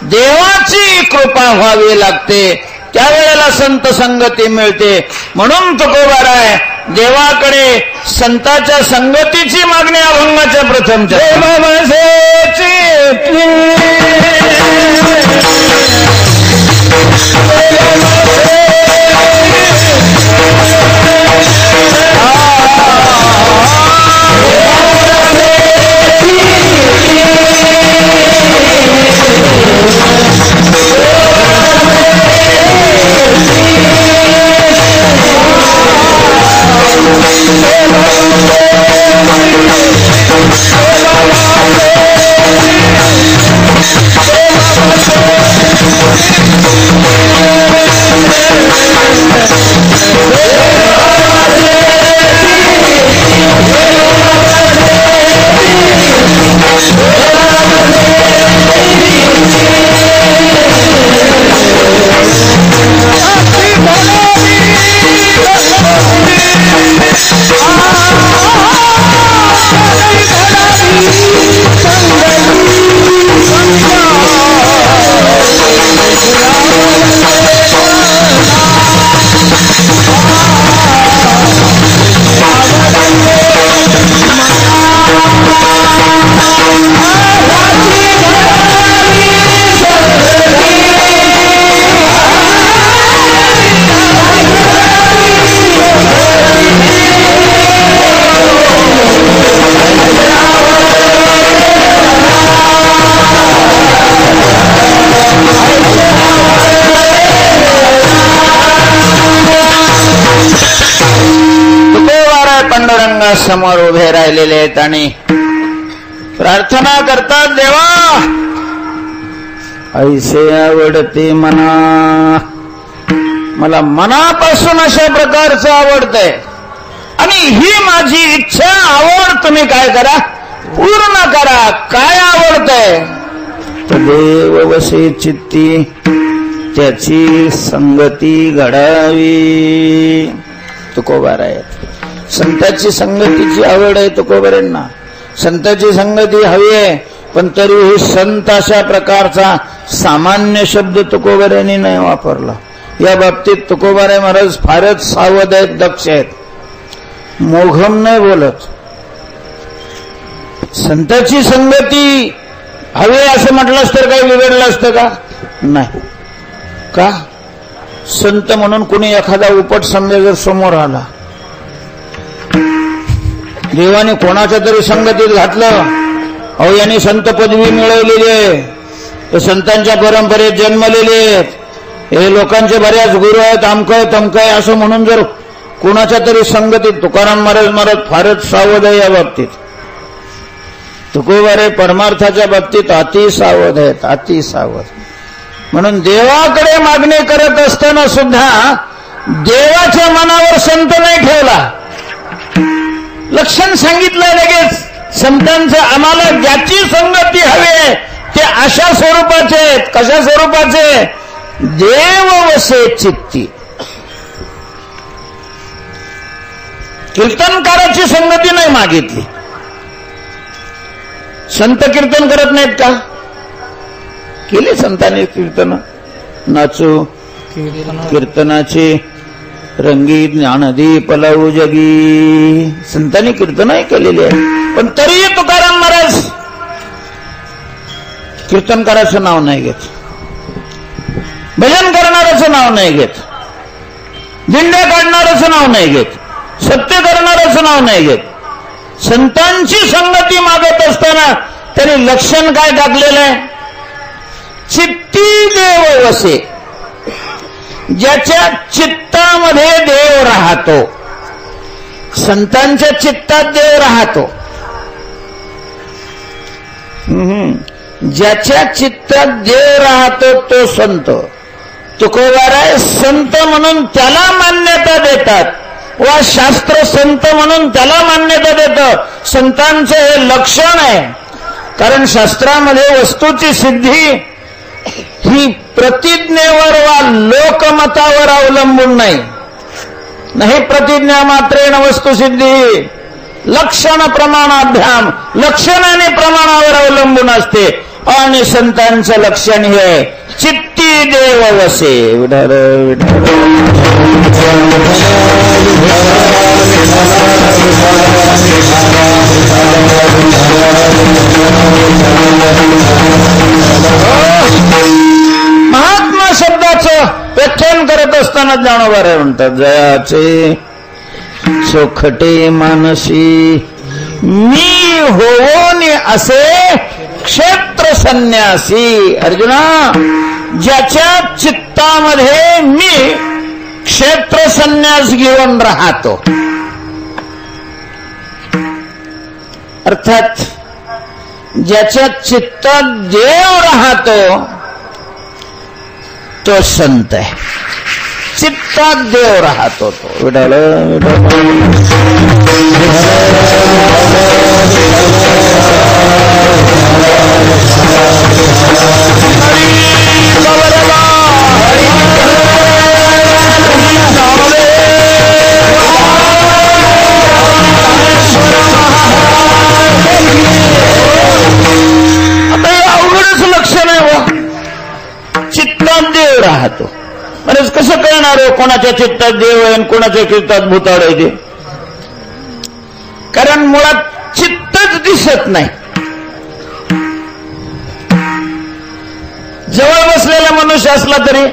Speaker 2: देवाची कृपा व्हावी लागते. त्यावेळेला संत संगती मिळते. म्हणून तुकोबाराय देवाकडे संताच्या संगतीची मागणी अभंगाच्या प्रथमच्या समोर उभे राहिलेले आहेत आणि प्रार्थना करतात. देवा ऐसे आवडते मना, मला मनापासून अशा प्रकारचं आवडतंय आणि ही माझी इच्छा आवड तुम्ही काय करा, पूर्ण करा. काय आवडतंय? देव वसे चित्ती, त्याची संगती घडावी. तुकोबार आहे. संतांची संगतीची आवड आहे तुकोबारांना. संतांची संगती हवी आहे, पण तरीही संत अशा प्रकारचा सामान्य शब्द तुकोबारांनी नाही वापरला. या बाबतीत तुकोबाराय महाराज फारच सावध आहेत, दक्ष आहेत. मोघम नाही बोलत. संतांची संगती हवी असं म्हटलंच तर काही बिघडलं असतं का? नाही. का? संत म्हणून कुणी एखादा उपट समजा जर समोर आला, देवाने कोणाच्या तरी संगतीत घातलं, अहो याने संत पदवी मिळवलेली आहे, ते संतांच्या परंपरेत जन्मलेले आहेत, हे लोकांचे बऱ्याच गुरु आहेत, अमकय तमकय असं म्हणून जर कोणाच्या तरी संगतीत, तुकाराम महाराज फारच सावध आहे या बाबतीत. तुकोबारे परमार्थाच्या बाबतीत अति सावध आहेत, अति सावध. म्हणून देवाकडे मागणी करत असताना सुद्धा देवाच्या मनावर संत नाही ठेवला. लक्षण सांगितलं लगेच. संतांचं आम्हाला ज्याची संगती हवी ते अशा स्वरूपाचे आहेत. कशा स्वरूपाचे? देव वसे चित्ती. कीर्तनकाराची संगती नाही मागितली. संत कीर्तन करत नाहीत का? केले संतांनी कीर्तन. नाचू कीर्तनाचे रंगी ज्ञानदीप लावू जगी, संतांनी कीर्तनही केलेली आहे. पण तरीही तुकाराम महाराज कीर्तनकाराचं नाव नाही घेत, भजन करणाऱ्याचं नाव नाही घेत, दिंड्या काढणाऱ्याचं नाव नाही घेत, सत्य करणाऱ्याचं नाव नाही घेत. संतांची संगती मागत असताना त्यांनी लक्षण काय टाकलेलं आहे? चित्ती देव वसे. ज्याच्या चित्तामध्ये देव राहतो, संतांच्या चित्तात देव राहतो. ज्याच्या चित्तात देव राहतो तो संत. तुकोबाराय संत म्हणून त्याला मान्यता देतात, वा शास्त्र संत म्हणून त्याला मान्यता देतं. संतांचं हे लक्षण आहे. कारण शास्त्रामध्ये वस्तूची सिद्धी ही प्रतिज्ञेवर वा लोकमतावर अवलंबून नाही. नाही प्रतिज्ञा मात्रेण वस्तुसिद्धी, लक्षण प्रमाणाभ्याम, लक्षण आणि प्रमाणावर अवलंबून असते. आणि संतांचं लक्षण हे चित्ती देव वसे. विठ्ठल विठ्ठल महात्मा शब्दाचं व्याख्यान करत असताना ज्ञानोबा म्हणतात, जयाचे चोखटे मानसी मी होऊन असे क्षेत्र संन्यासी. अर्जुना, ज्याच्या चित्तामध्ये मी क्षेत्र संन्यास घेऊन राहतो, अर्थात ज्याच्या चित्तात देव राहतो तो संत आहे. चित्तात देव राहतो तो. विठ्ठल आता हे अवघडच लक्षण आहे वा. चित्तात देव राहतो. म्हणजे कसं कळणार आहे कोणाच्या चित्तात देव आहे आणि कोणाच्या चित्तात भूताळ आहे ते? कारण मुळात चित्तच दिसत नाही. जवळ बसलेला मनुष्य असला तरी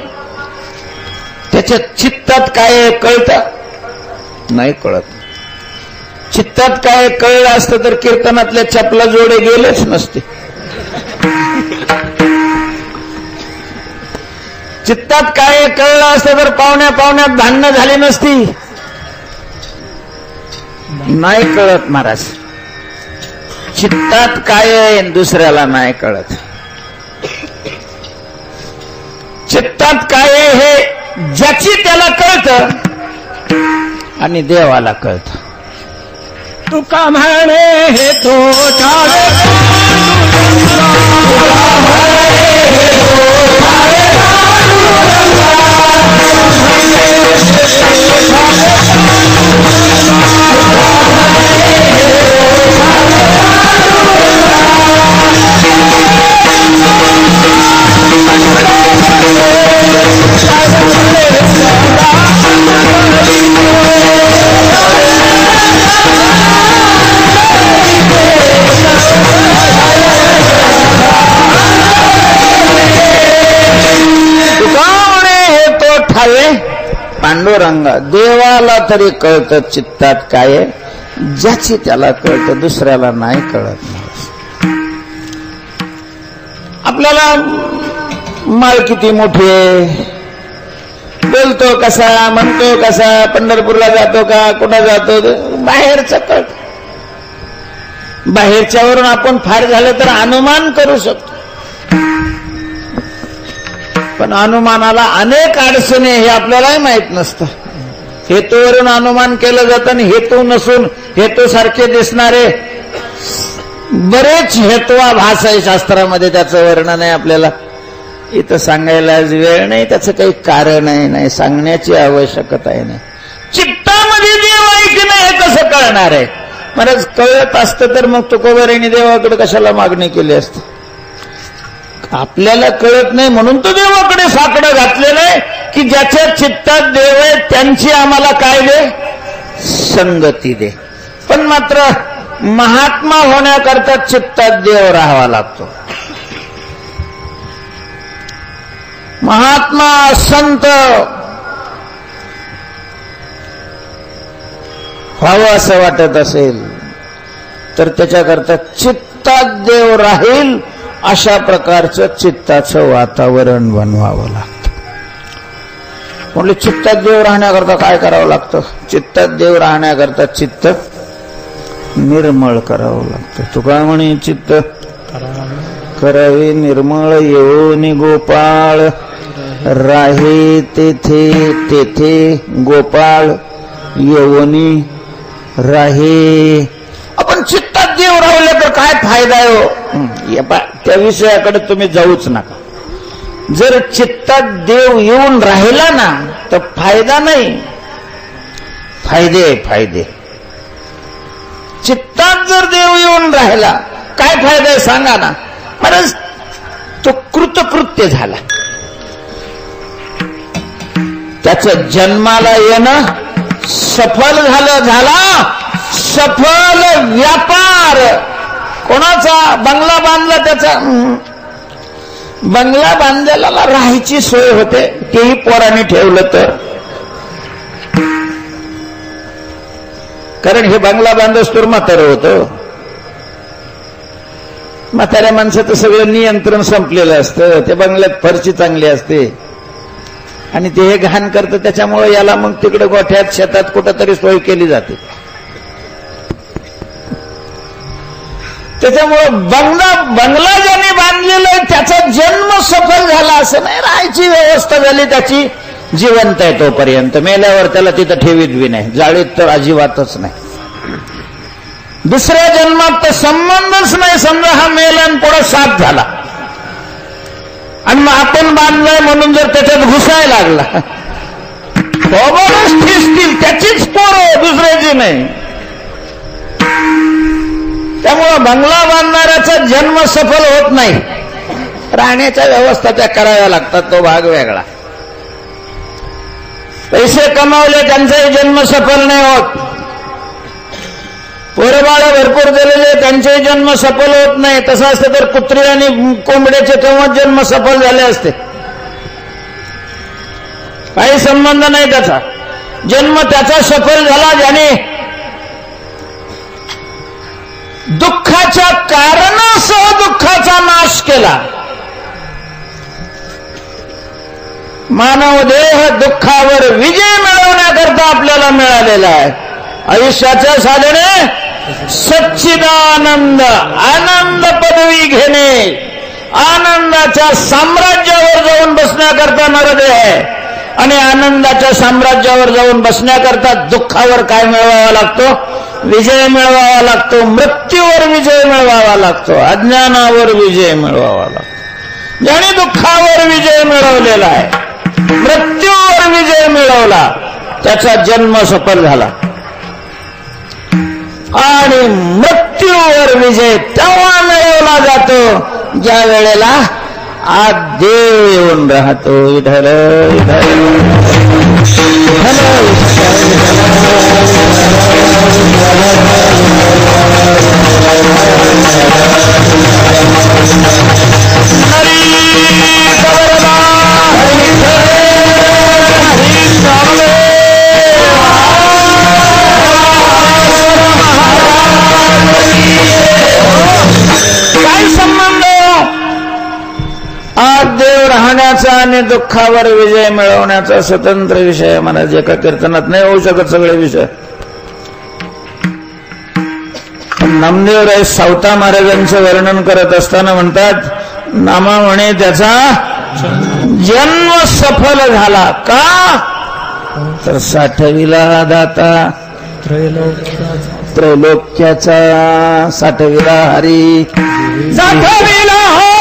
Speaker 2: त्याच्या चित्तात काय कळतं? नाही कळत. चित्तात काय कळलं असतं तर कीर्तनातल्या चपला जोडे गेलेच नसते. चित्तात काय कळलं असतं तर पाहुण्या पाहुण्यात भांडणं झाली नसती. नाही कळत महाराज. चित्तात काय आहे दुसऱ्याला नाही कळत. चित्तात काय आहे हे ज्याची त्याला कळतं आणि देवाला कळतं.
Speaker 3: तुका म्हणे हे तो
Speaker 2: पांडुरंग देवाला तरी कळतं चित्तात काय ज्याची त्याला कळतं, दुसऱ्याला नाही कळत. आपल्याला माळ किती मोठी आहे, बोलतो कसा, म्हणतो कसा, पंढरपूरला जातो का, कुठं जातो, बाहेरचं कळत. बाहेरच्यावरून आपण फार झालं तर अनुमान करू शकतो, पण अनुमानाला अनेक अडचणी हे आपल्यालाही माहित नसतं. हेतूवरून अनुमान केलं जातं आणि हेतू नसून हेतू सारखे दिसणारे बरेच हेतवाभास आहे शास्त्रामध्ये, त्याचं वर्णन आहे. आपल्याला इथं सांगायला वेळ नाही, त्याचं काही कारणही नाही, सांगण्याची आवश्यकता नाही. चित्तामध्ये देव आहे की नाही हे कसं कळणार आहे? महाराज कळत असतं तर मग तुकोबारायांनी देवाकडे कशाला मागणी केली असते? आपल्याला कळत नाही म्हणून तो देवाकडे साकडं घातलेलं आहे की ज्याच्या चित्तात देव आहे त्यांची आम्हाला काय दे, संगती दे. पण मात्र महात्मा होण्याकरता चित्तात देव राहावा लागतो. महात्मा संत व्हावं असं वाटत असेल तर त्याच्याकरता चित्तात देव राहील अशा प्रकारचं चित्ताचं वातावरण बनवावं लागतं. म्हणजे चित्तात देव राहण्याकरता काय करावं लागतं? चित्तात देव राहण्याकरता चित्त निर्मळ करावं लागतं. तुका म्हणे चित्त करावे निर्मळ, येऊनी गोपाळ राहे तेथे, तेथे गोपाळ येऊनी राहे. आपण चित्तात देव राहिलं तर काय फायदा आहे हो? त्या विषयाकडे तुम्ही जाऊच नका. जर चित्तात देव येऊन राहिला ना तर फायदा नाही, फायदे. चित्तात जर देव येऊन राहिला काय फायदा आहे सांगा ना? महाराज तो कृतकृत्य झाला, त्याचं जन्माला येणं सफल झाला सफल व्यापार. कोणाचा बंगला बांधला, त्याचा बंगला बांधलेला राहायची सोय होते, तेही पोराने ठेवलं तर. कारण हे बंगला बांधस्तोर म्हातारं होतं. म्हाताऱ्या माणसाचं सगळं नियंत्रण संपलेलं असतं. त्या बंगल्यात फरची चांगली असते आणि ते हे घाण करतं, त्याच्यामुळे याला मग तिकडे गोठ्यात शेतात कुठंतरी सोय केली जाते. त्याच्यामुळं बंगला ज्याने बांधलेला आहे त्याचा जन्म सफल झाला असं नाही. राहायची व्यवस्था झाली त्याची, जिवंत आहे तोपर्यंत. मेल्यावर त्याला तिथं ठेवीत बी नाही, जाळीत तर अजिबातच नाही. दुसऱ्या जन्मात तर संबंधच नाही. समजा हा मेला आणि पुढे साप झाला आणि मग आपण बांधलाय म्हणून जर त्याच्यात घुसायला लागला, ठिसतील, त्याचीच पोरं, दुसऱ्याची नाही. त्यामुळं बंगला बांधणाऱ्याचा जन्म सफल होत नाही. राहण्याच्या व्यवस्था त्या कराव्या लागतात, तो भाग वेगळा. पैसे कमावले त्यांचाही जन्म सफल नाही होत. पोरबाळ भरपूर दिलेले त्यांचेही जन्म सफल होत नाही. तसं असतं तर कुत्री आणि कोंबड्याचे केव्हा जन्म सफल झाले असते. काही संबंध नाही त्याचा. जन्म त्याचा सफल झाला ज्याने दुःखाच्या कारणासह दुःखाचा नाश केला. मानव देह दुःखावर विजय मिळवण्याकरता आपल्याला मिळालेला आहे. आयुष्याच्या साधने सच्चिदानंद आनंद पदवी घेणे, आनंदाच्या साम्राज्यावर जाऊन बसण्याकरता नरदेह आहे आणि आनंदाच्या साम्राज्यावर जाऊन बसण्याकरता दुःखावर काय मिळवावा लागतो? विजय मिळवावा लागतो. मृत्यूवर विजय मिळवावा लागतो. अज्ञानावर विजय मिळवावा लागतो. ज्याने दुःखावर विजय मिळवलेला आहे, मृत्यूवर विजय मिळवला, त्याचा जन्म सफल झाला. आणि मृत्यूवर विजय तेव्हा मिळवला जातो ज्या वेळेला आत देव येऊन राहतो. विठ्ठल काय संबंध आज देव राहण्याचा आणि दुःखावर विजय मिळवण्याचा स्वतंत्र विषय महाराज एका कीर्तनात नाही होऊ शकत सगळे विषय. नामदेवराय सावता महाराजांचं वर्णन करत असताना म्हणतात, नामा म्हणे त्याचा जन्म सफल झाला का? तर साठविला दाता त्रैलोक्याचा, साठविला हरी, साठविला हरी,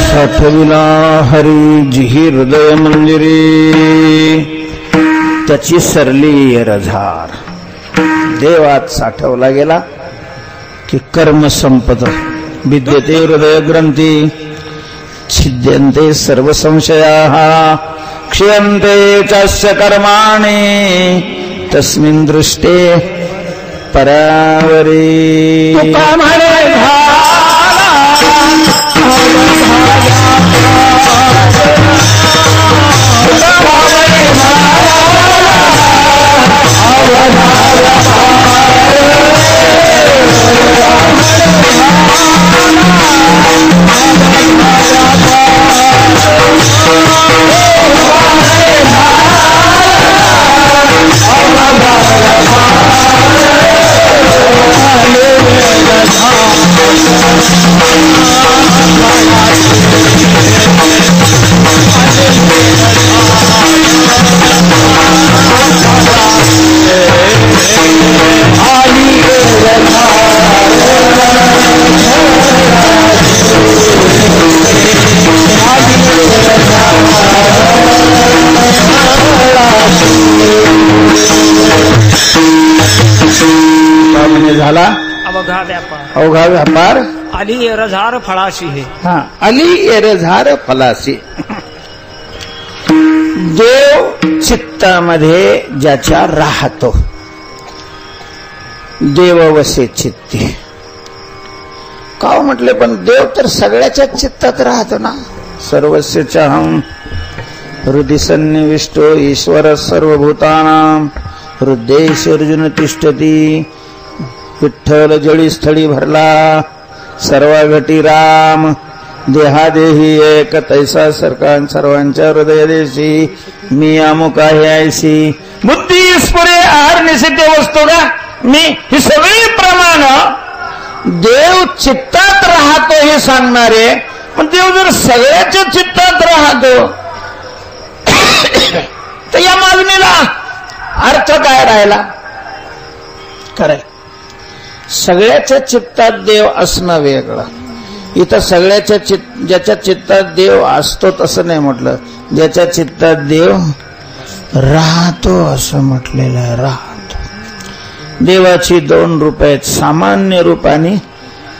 Speaker 2: साठविला हरी जिही हृदय मंदिरी, त्याची सरली रझार. देवात साठवला गेला की कर्म संपत. विद्यते हृदय ग्रंथी छिद्यन्ते सर्व संशयाः, क्षयन्ते चास्य कर्माणि तस्मिन् दृष्टे परावरी. झाला
Speaker 3: अवघा व्यापार,
Speaker 2: अवघा व्यापार
Speaker 3: आली एरझार फळाशी हे.
Speaker 2: हा, आली एरझार फलासी. देव चित्तामध्ये ज्याच्या राहतो, देव वसे चित्ती. का म्हटले? पण देव तर सगळ्याच्या चित्तात राहतो ना. सर्वस्य चाहं हृदि सन्निविष्टो ईश्वर सर्वभूतानां हृदयेश अर्जुन तिष्ठती. विठ्ठल जळी स्थळी भरला सर्व घटी राम. देहादेही एक तैसा सरकार सर्वांच्या हृदय देशी. मी अमुक आहे ऐसी. बुद्धी स्फुरे आहार निसिद्ध वस्तू का मी. ही सगळी प्रमाण देव चित्तात राहतो हे सांगणारे. पण देव जर सगळ्याच्या चित्तात राहतो तर या मागणीला अर्थ काय राहिला? खरंय, सगळ्याच्या चित्तात देव असणं वेगळं. इथं सगळ्याच्या ज्याच्या चित्तात देव असतो तसं नाही म्हटलं, ज्याच्या चित्तात देव राहतो असं म्हटलेलं आहे. राहतो. देवाची दोन रूप आहेत, सामान्य रूप आणि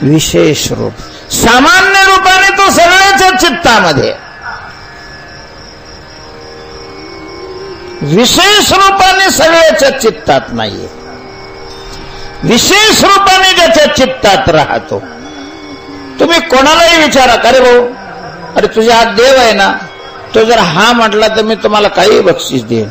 Speaker 2: विशेष रूप. सामान्य रूपाने तो सगळ्याच्या चित्तामध्ये, विशेष रूपाने सगळ्याच्या चित्तात नाहीये. विशेष रूपाने ज्याच्या चित्तात राहतो. तुम्ही कोणालाही विचारा, अरे भाऊ, अरे तुझ्या हात देव आहे ना, तो जर हा म्हटला तर मी तुम्हाला काही बक्षीस देईन.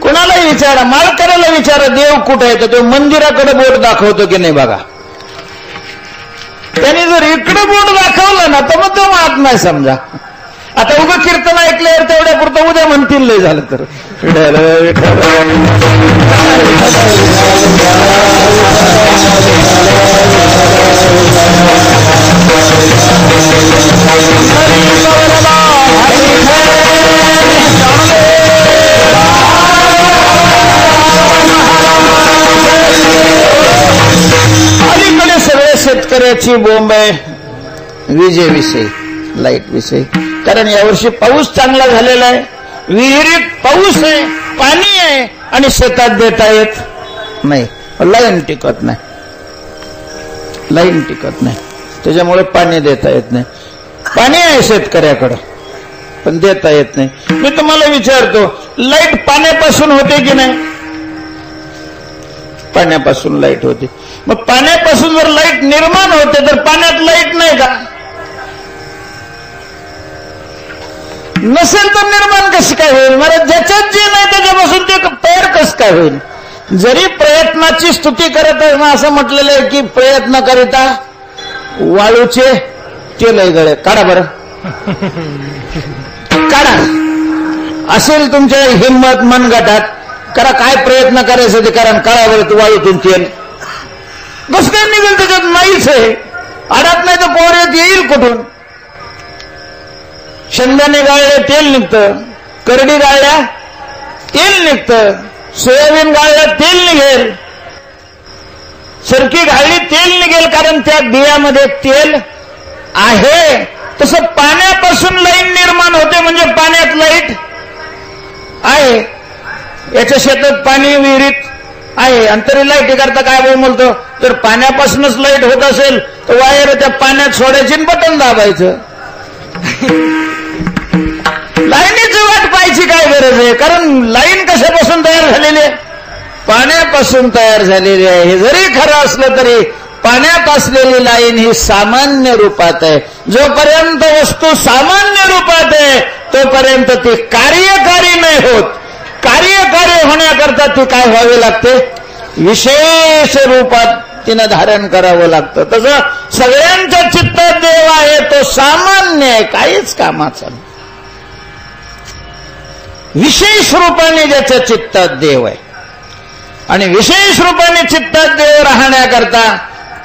Speaker 2: कोणालाही विचारा, माळकऱ्याला विचारा देव कुठे आहे, तर तो मंदिराकडे बोट दाखवतो की नाही बघा. त्याने जर इकडे बोट दाखवलं ना तर मग तो मात नाही समजा. आता उभं कीर्तन ऐकल्यावर तेवढ्या पुरतं उद्या म्हणतील लय झालं तर अलीकडे सगळे शेतकऱ्याची बोंब आहे विजेविषयी, लाईट विषयी. कारण यावर्षी पाऊस चांगला झालेला आहे, विहिरीत पाऊस आहे, पाणी आहे आणि शेतात देता येत नाही, लाईन टिकत नाही, लाईन टिकत नाही, त्याच्यामुळे पाणी देता येत नाही. पाणी आहे शेतकऱ्याकडं पण देता येत नाही. मी तुम्हाला विचारतो, लाईट पाण्यापासून होते की नाही? पाण्यापासून लाईट होते. मग पाण्यापासून जर लाईट निर्माण होते तर पाण्यात लाईट नाही का? नसेल तर निर्माण कशी काय होईल? मला ज्याच्यात जे नाही त्याच्यापासून ते तयार कसं काय होईल? जरी प्रयत्नाची स्तुती करत आहे ना, असं म्हटलेलं आहे की प्रयत्न करिता वाळूचे तेल गळे काढा बरं, काढा. असेल तुमच्या हिंमत मनगटात करा, काय प्रयत्न करायचं ते कारण काढा बरं. तू वाळूतून तेल बस काय निघेल त्याच्यात? नाहीच आहे. अडत नाही तर पोहऱ्यात येईल कुठून? शेंगदाणे गाळले तेल निघतं, करडी गाळल्या तेल निघतं, सोयाबीन गाळल्या तेल निघेल, सरकी गाळली तेल निघेल, कारण त्या बियामध्ये तेल आहे. तसं पाण्यापासून लाईन निर्माण होते म्हणजे पाण्यात लाईट आहे. याच्या शेतात पाणी विहिरीत आहे आणि तरी लाईट करता काय बोलतो? तर पाण्यापासूनच लाईट होत असेल तर वायर त्या पाण्यात सोडायची आणि बटन दाबायचं. लाईनीची वाट पाहायची काय गरज आहे? कारण लाईन कशापासून तयार झालेली आहे? पाण्यापासून तयार झालेली आहे. हे जरी खरं असलं तरी पाण्यात असलेली लाईन ही सामान्य रूपात आहे. जोपर्यंत वस्तू सामान्य रूपात आहे तोपर्यंत ती कार्यकारी नाही होत. कार्यकारी होण्याकरता ती काय व्हावे लागते? विशेष रूपात तिनं धारण करावं लागतं. तसं सगळ्यांच्या चित्तात देव आहे, तो सामान्य आहे, काहीच कामाचा नाही. विशेष रूपाने ज्याच्या चित्तात देव आहे आणि विशेष रूपाने चित्तात देव राहण्याकरता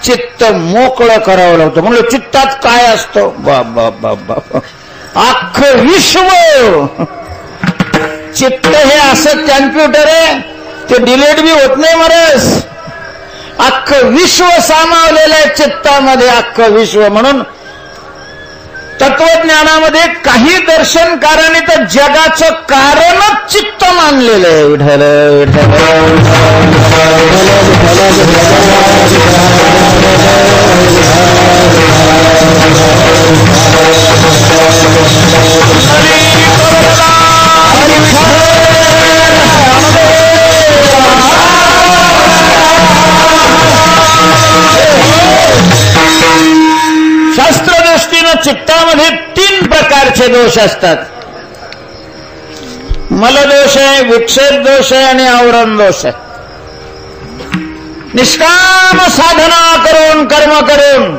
Speaker 2: चित्त मोकळं करावं लागतं. म्हणलं चित्तात काय असतं? बाबा बाबा, अख्खं विश्व. चित्त हे असं कॅम्प्युटर आहे, ते डिलीट बी होत नाही मरस. अख्खं विश्व सामावलेलं आहे चित्तामध्ये, अख्खं विश्व. म्हणून तत्वज्ञानामध्ये काही दर्शनकारांनी तर जगाचं कारणच चित्त मानलेलं आहे. विठ्ठल शास्त्रदृष्टीनं चित्तामध्ये 3 प्रकारचे दोष असतात. मलदोष आहे, विक्षेप दोष आहे आणि आवरण दोष आहे. निष्काम साधना करून कर्म करून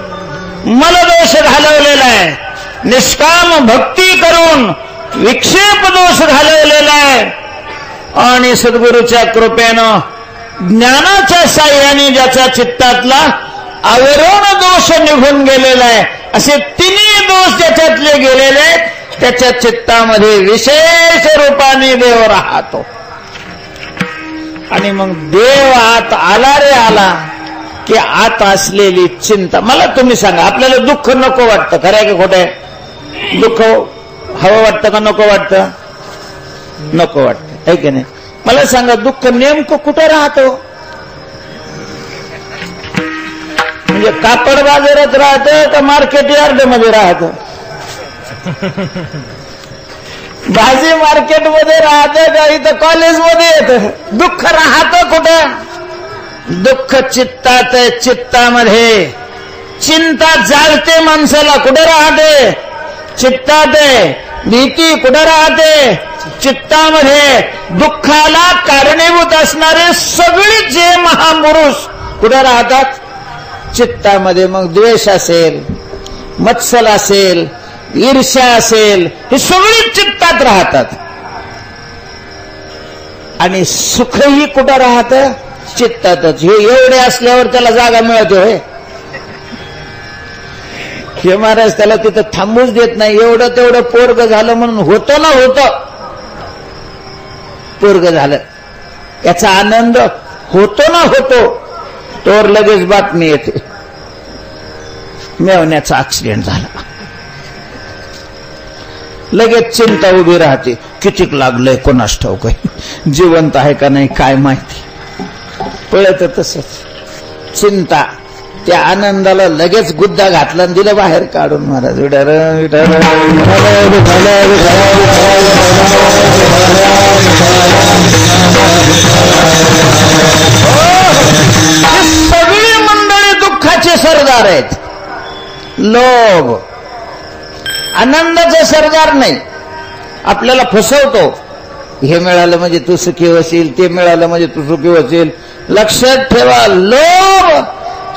Speaker 2: मलदोष घालवलेला आहे, निष्काम भक्ती करून विक्षेप दोष घालवलेला आहे आणि सद्गुरूच्या कृपेनं ज्ञानाच्या साह्याने ज्याच्या चित्तातला आवरण दोष निघून गेलेला आहे, असे 3 दोष ज्याच्यातले गेलेले आहेत त्याच्या चित्तामध्ये विशेष रूपाने देव राहतो. आणि मग देव आत आला रे आला की आत असलेली चिंता. मला तुम्ही सांगा, आपल्याला दुःख नको वाटतं? खरं आहे की खोटं आहे? दुःख हवं वाटतं का नको वाटतं? नको वाटतं, आहे की नाही? मला सांगा, दुःख नेमकं कुठं राहतं? म्हणजे कापड बाजारात राहतं का मार्केट यार्ड मध्ये राहतं? भाजी मार्केटमध्ये राहतं का इथं कॉलेजमध्ये येतं? दुःख राहतं कुठं? दुःख चित्तात आहे, चित्तामध्ये. चिंता जाळते माणसाला, कुठे राहते? चित्तात आहे. भीती कुठे राहते? चित्तामध्ये दुःखाला कारणीभूत असणारे सगळे जे महापुरुष कुठे राहतात? चित्तामध्ये. मग द्वेष असेल, मत्सल असेल, ईर्ष्या असेल, हे सगळे चित्तात राहतात. आणि सुखही कुठं राहतं? चित्तातच. हे एवढे असल्यावर त्याला जागा मिळते होय? हे महाराज त्याला तिथं थांबूच देत नाही. एवढं तेवढं पोरग झालं म्हणून होतं ना होतं, पोरग झालं याचा आनंद होतो ना होतो, तोवर लगेच बातमी येते मेवण्याचा ऍक्सिडेंट झाला. लगेच चिंता उभी राहते. कितीक लागलंय कोणास ठाऊक, जिवंत आहे का नाही काय माहिती. पळत तसंच चिंता त्या आनंदाला लगेच गुद्दा घातला आणि दिलं बाहेर काढून. महाराज विठाल विठाल सगळी मंडळी दुःखाचे सरदार आहेत. लोभ आनंदाचे सरदार नाही. आपल्याला फसवतो. हे मिळालं म्हणजे तू सुखी होशील, ते मिळालं म्हणजे तू सुखी होशील. लक्षात ठेवा, लोभ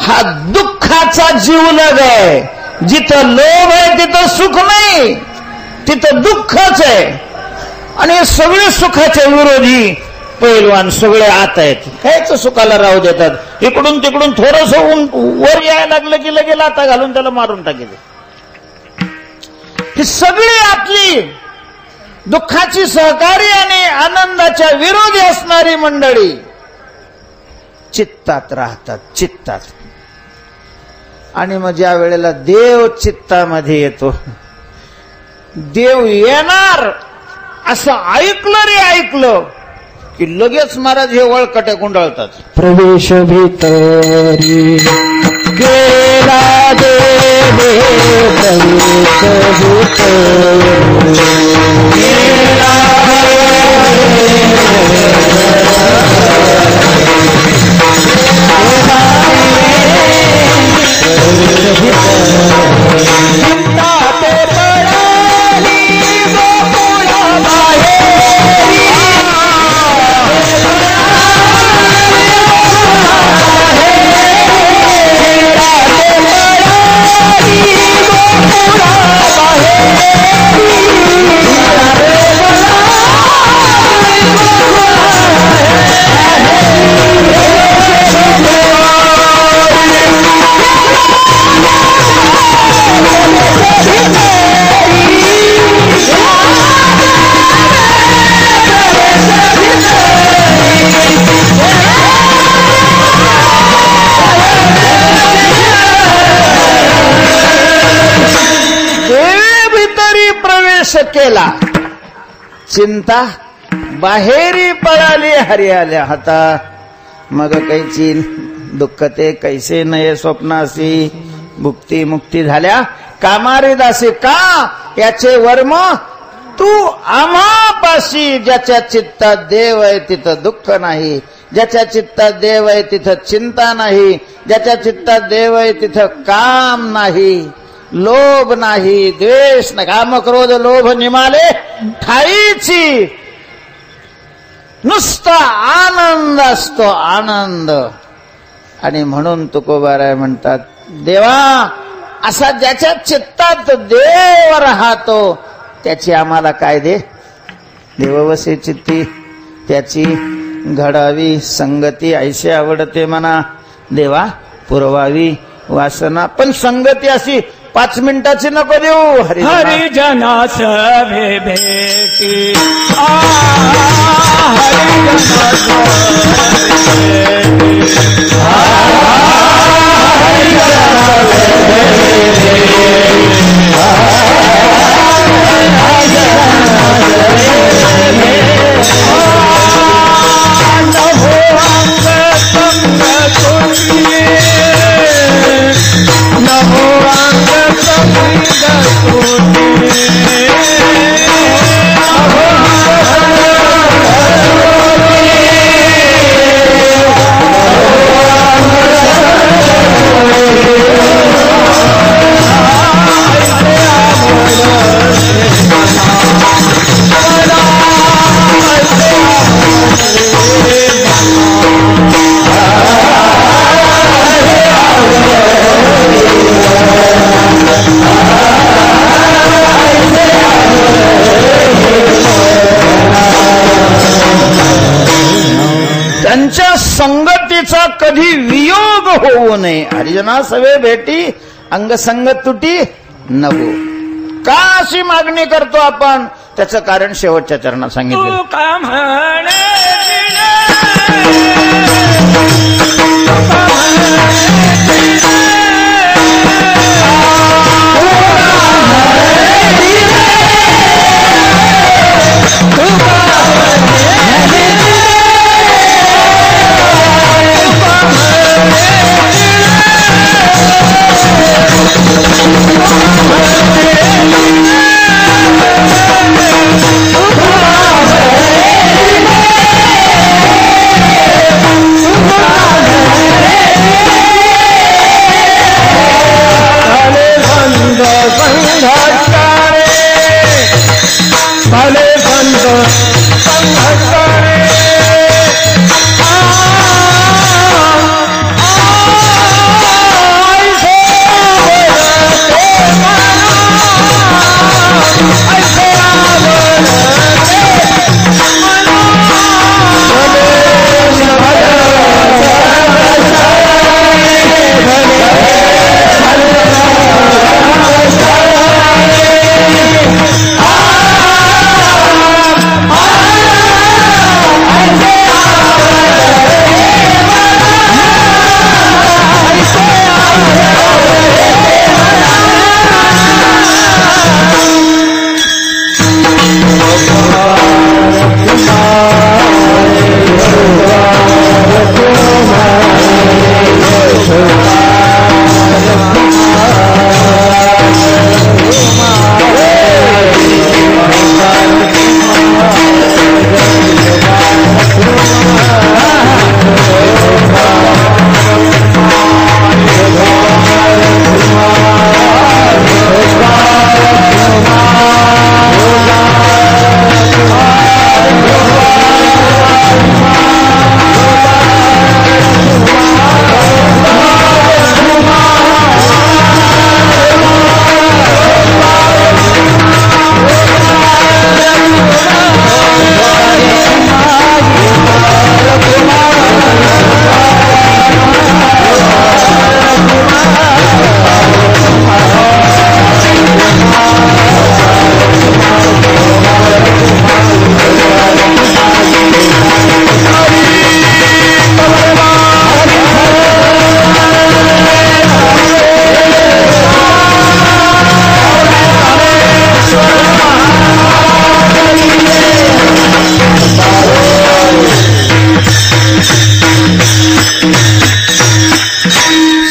Speaker 2: हा दुःखाचा जीवलग आहे. जिथं लोभ आहे तिथं सुख नाही, तिथं दुःखच आहे. आणि हे सगळे सुखाचे विरोधी पैलवान सगळे आत आहेत. कायच सुखाला राहू देतात. इकडून तिकडून थोडस वर यायला लागलं की लगेच लाथा घालून त्याला मारून टाकेल. ही सगळी आपली दुःखाची सहकारी आणि आनंदाच्या विरोधी असणारी मंडळी चित्तात राहतात, चित्तात. आणि मग ज्या वेळेला देव चित्तामध्ये येतो, देव येणार असं ऐकलं रे ऐकलं की लगेच महाराज हे वळकटे गुंडाळतात.
Speaker 4: प्रवेश भीतरी गेला देव, प्रवेश भीतरी गेला
Speaker 2: केला. चिंता बाहेरी पळाली हरियाल्या हाता. मग कैची दुःखते कैसे नये स्वप्नासी, भुक्ती मुक्ती झाल्या कामारी दासी. का याचे वर्म तू आम्हापाशी. ज्याच्या चित्तात देव आहे तिथं दुःख नाही, ज्याच्या चित्तात देव आहे तिथं चिंता नाही, ज्याच्या चित्तात देव आहे तिथं काम नाही, लोभ नाही, द्वेष नाही. काम क्रोध लोभ निमाले ठाईची. नुसता आनंद असतो, आनंद. आणि म्हणून तुकोबाराय म्हणतात, देवा असा ज्याच्या चित्तात देव राहतो त्याची आम्हाला काय दे. देववसे चित्ती त्याची घडावी संगती, ऐशी आवडते मना देवा पुरवावी वासना. पण संगती अशी 5 मिनिटाची नको देऊ.
Speaker 3: हरिजना सभे भेटी
Speaker 2: होऊ नये. हरिजना सवे भेटी अंगसंग तुटी नको. का अशी मागणी करतो आपण? त्याचं कारण शेवटच्या चरणात सांगितलं.
Speaker 3: तू का म्हणे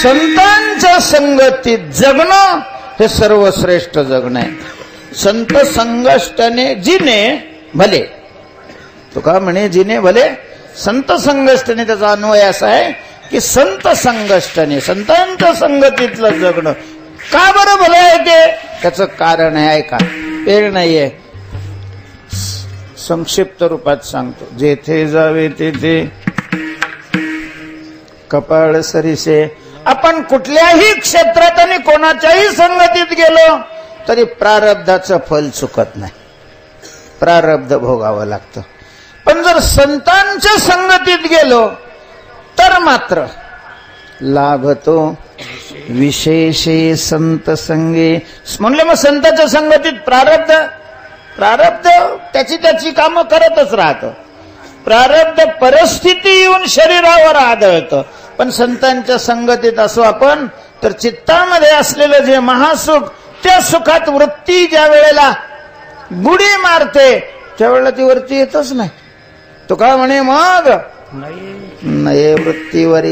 Speaker 2: संतांच्या संगतीत जगणं हे सर्वश्रेष्ठ जगणं आहे. संत संगष्टने जिने भले. तुका म्हणे जिने भले संत संगष्टने. त्याचा अन्वय असा आहे की संत संगष्टने संतांच्या संगतीतलं जगणं का बरं भलं आहे ते? त्याचं कारण आहे. ऐका, पेर नाहीये, संक्षिप्त रूपात सांगतो. जेथे जावे तेथे कपाळ सरीसे. आपण कुठल्याही क्षेत्रात आणि कोणाच्याही संगतीत गेलो तरी प्रारब्धाचं फल चुकत नाही. प्रारब्ध भोगावं लागतं. पण जर संतांच्या संगतीत गेलो तर मात्र लाभतो विशेषे संत संगे. म्हणले मग संतांच्या संगतीत प्रारब्ध त्याची कामं करतच राहतं. प्रारब्ध परिस्थिती येऊन शरीरावर आदळतं. पण संतांच्या संगतीत असो आपण तर चित्तामध्ये असलेलं जे महासुख, त्या सुखात वृत्ती ज्या वेळेला बुडी मारते त्यावेळेला ती वरती येतच नाही. तो काय म्हणे मग नये वृत्तीवर